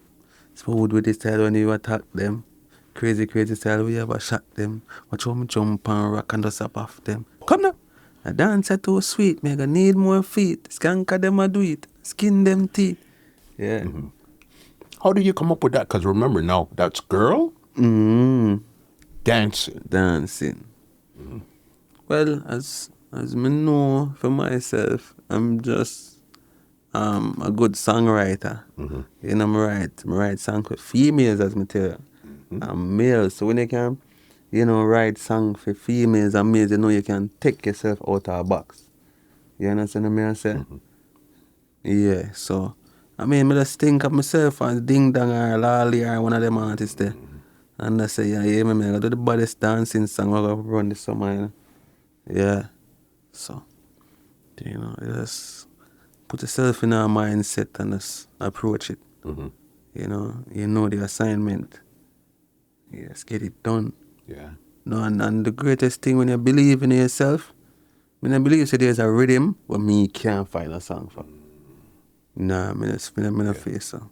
Smooth with the style when you attack them. Crazy style we ever shot them. Watch how me jump and rock and just buff them. Come now. A dancer too sweet, me gonna need more feet. Skanker them a do it. Skin them teeth. Yeah. How did you come up with that? Because remember now, that's girl dancing. Well, as me know for myself, I'm just a good songwriter. You know, I write songs for females, as me tell you. I'm male, so when you can, you know, write songs for females and males, you know, you can take yourself out of a box. You understand what I say? Yeah, so I mean, I just think of myself as Ding Dong or Lali or one of them artists there. And I say, yeah, man, I do the baddest dancing song I'm going to run this summer, you know? Yeah. So, you know, just put yourself in a mindset and just approach it. You know the assignment. Yes, get it done. Yeah. No, and the greatest thing when you believe in yourself, when I believe that there's a rhythm, but me can't find a song for. Nah, I'm not face so.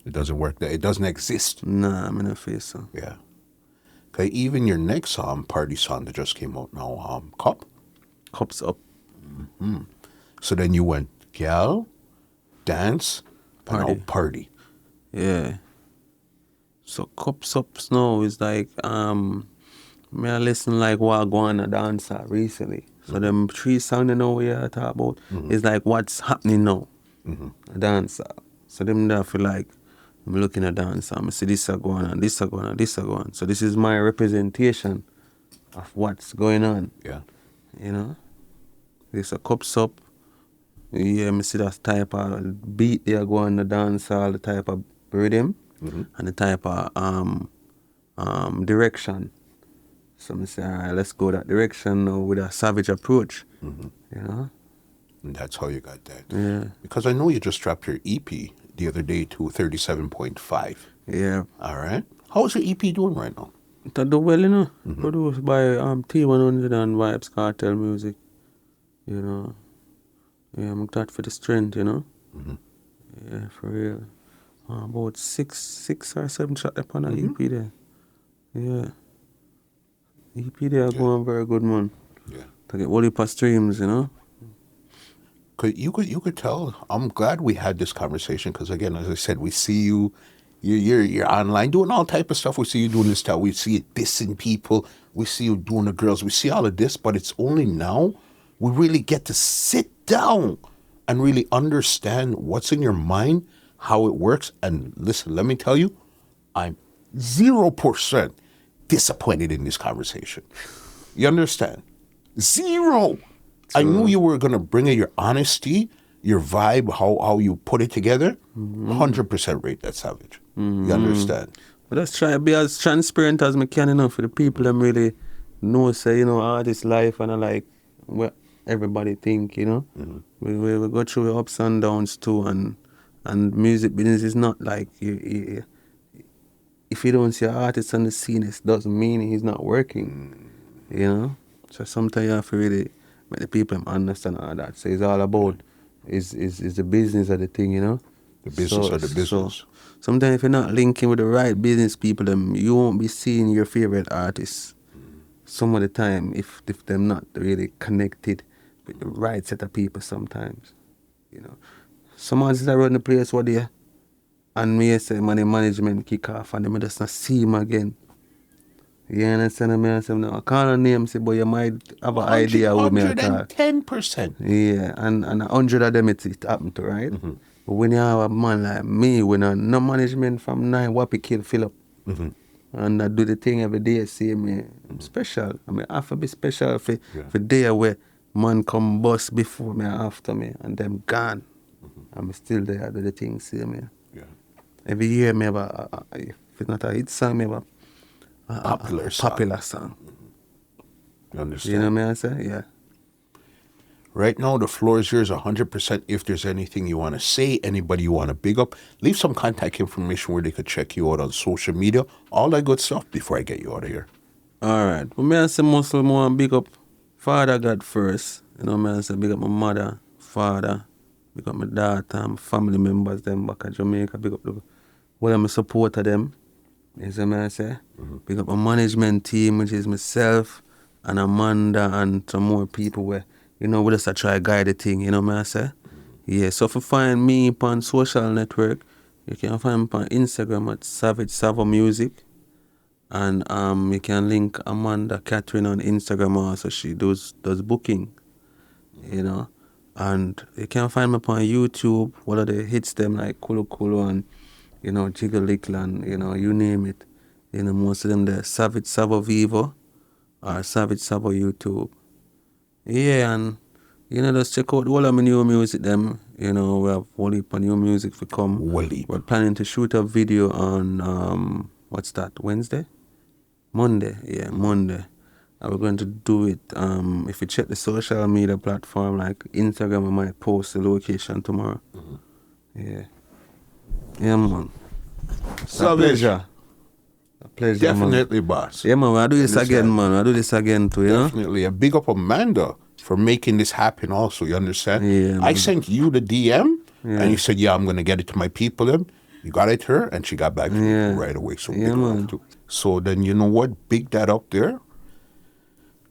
It doesn't work. It doesn't exist. Nah, I'm not face so. Yeah. Okay, even your next song, party song that just came out now, Cup. Cups up. So then you went gal, dance, Party. and now party. Yeah. So Cups Up now is like me I listen like Wagwan a dancer recently. So them 3 songs you know we are talking about is like what's happening now. A dancer. So them there feel like I'm looking at dance and I see this a going on, this a going on, this a going on. So this is my representation of what's going on. Yeah. You know? This a cups up. Yeah, me see that type of beat there go on the dance hall, the type of rhythm and the type of direction. So I say, all right, let's go that direction now with a savage approach. You know? And that's how you got that. Yeah. Because I know you just dropped your EP the other day to 37.5. Yeah. All right. How's your EP doing right now? That do well, you know. Produced by T100 and Vybz Kartel music. You know. Yeah, I'm glad for the strength, you know. Yeah, for real. About six or seven shots upon an EP there. Yeah. EP there going very good, man. Yeah. To get all the streams, you know. You could tell. I'm glad we had this conversation because, again, as I said, we see you. You're online doing all type of stuff. We see you doing this stuff. We see you dissing people. We see you doing the girls. We see all of this, but it's only now we really get to sit down and really understand what's in your mind, how it works. And listen, let me tell you, I'm 0% disappointed in this conversation. You understand? 0. I knew you were going to bring in your honesty, your vibe, how you put it together. 100% rate that, Savage. You understand? But let's try to be as transparent as we can, you know, for the people that really know, say, you know, this life and I like what everybody think, you know. We go through ups and downs too, and music business is not like if you don't see an artist on the scene, it doesn't mean he's not working, you know. So sometimes you have to really make the people understand all that. So it's all about is the business of the thing, you know. The business of the business. So sometimes if you're not linking with the right business people, then you won't be seeing your favorite artists. Some of the time, if they're not really connected with the right set of people sometimes, you know. Some artists that run the place were there, and me say money management kick off, and they just not see him again. You understand me? I say, no, I can't name, say, but you might have an idea who me talk. 110%. Yeah, and 100 of them it happened to, right? But when you have a man like me, when no management from 9, Wappy Kill fill up, and I do the thing every day, see me, I'm special. I mean, I have to be special for day where man come bust before me and after me, and them gone. I'm still there, I do the thing, see me. Yeah. Every year, me have if it's not a hit song, me have a popular song. You understand? You know what I say? Yeah. Right now, the floor is yours 100%. If there's anything you want to say, anybody you want to big up, leave some contact information where they could check you out on social media, all that good stuff before I get you out of here. All right. Well, me I say muscle more big up Father God first. You know, me I say big up my mother, father, big up my daughter, my family members, them back at Jamaica, big up all of my supporter them. You see me I say? Big up my management team, which is myself and Amanda and some more people where, you know, we just try to guide the thing, you know what I say? Yeah, so if you find me on social network, you can find me on Instagram at Savage Savo Music. And you can link Amanda Catherine on Instagram also. She does booking, you know. And you can find me on YouTube, what are the hits them like Cull Culo and, you know, Lyrical and, you know, you name it. You know, most of them there, Savage Savo Vivo or Savage Savo YouTube. Yeah, and, you know, just check out all of my new music, them. You know, we have all heap of new music for come. We're planning to shoot a video on, what's that, Wednesday? Monday, yeah, Monday. And we're going to do it, if you check the social media platform, like Instagram, I might post the location tomorrow. Yeah. Yeah, man. So a pleasure. A pleasure, Definitely, man. boss. Yeah, man, I do this again, man. I do this again too, you know? Definitely. A big up Amanda for making this happen also, you understand? Yeah, I sent you the DM, Yeah. and you said, yeah, I'm going to get it to my people. Then you got it to her, and she got back to you right away. So big up too. So then, you know what? Big that up there.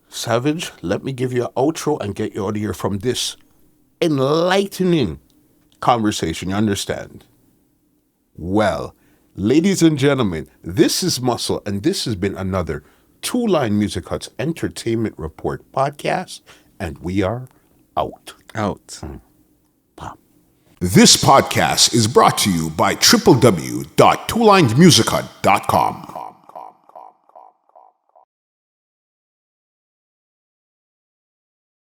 Savage, let me give you an outro and get you out of here from this enlightening conversation, you understand? Well, ladies and gentlemen, this is Muscle, and this has been another Two Line Music Hut's Entertainment Report podcast, and we are out. Out. Pop. This podcast is brought to you by www.twolinedmusichut.com.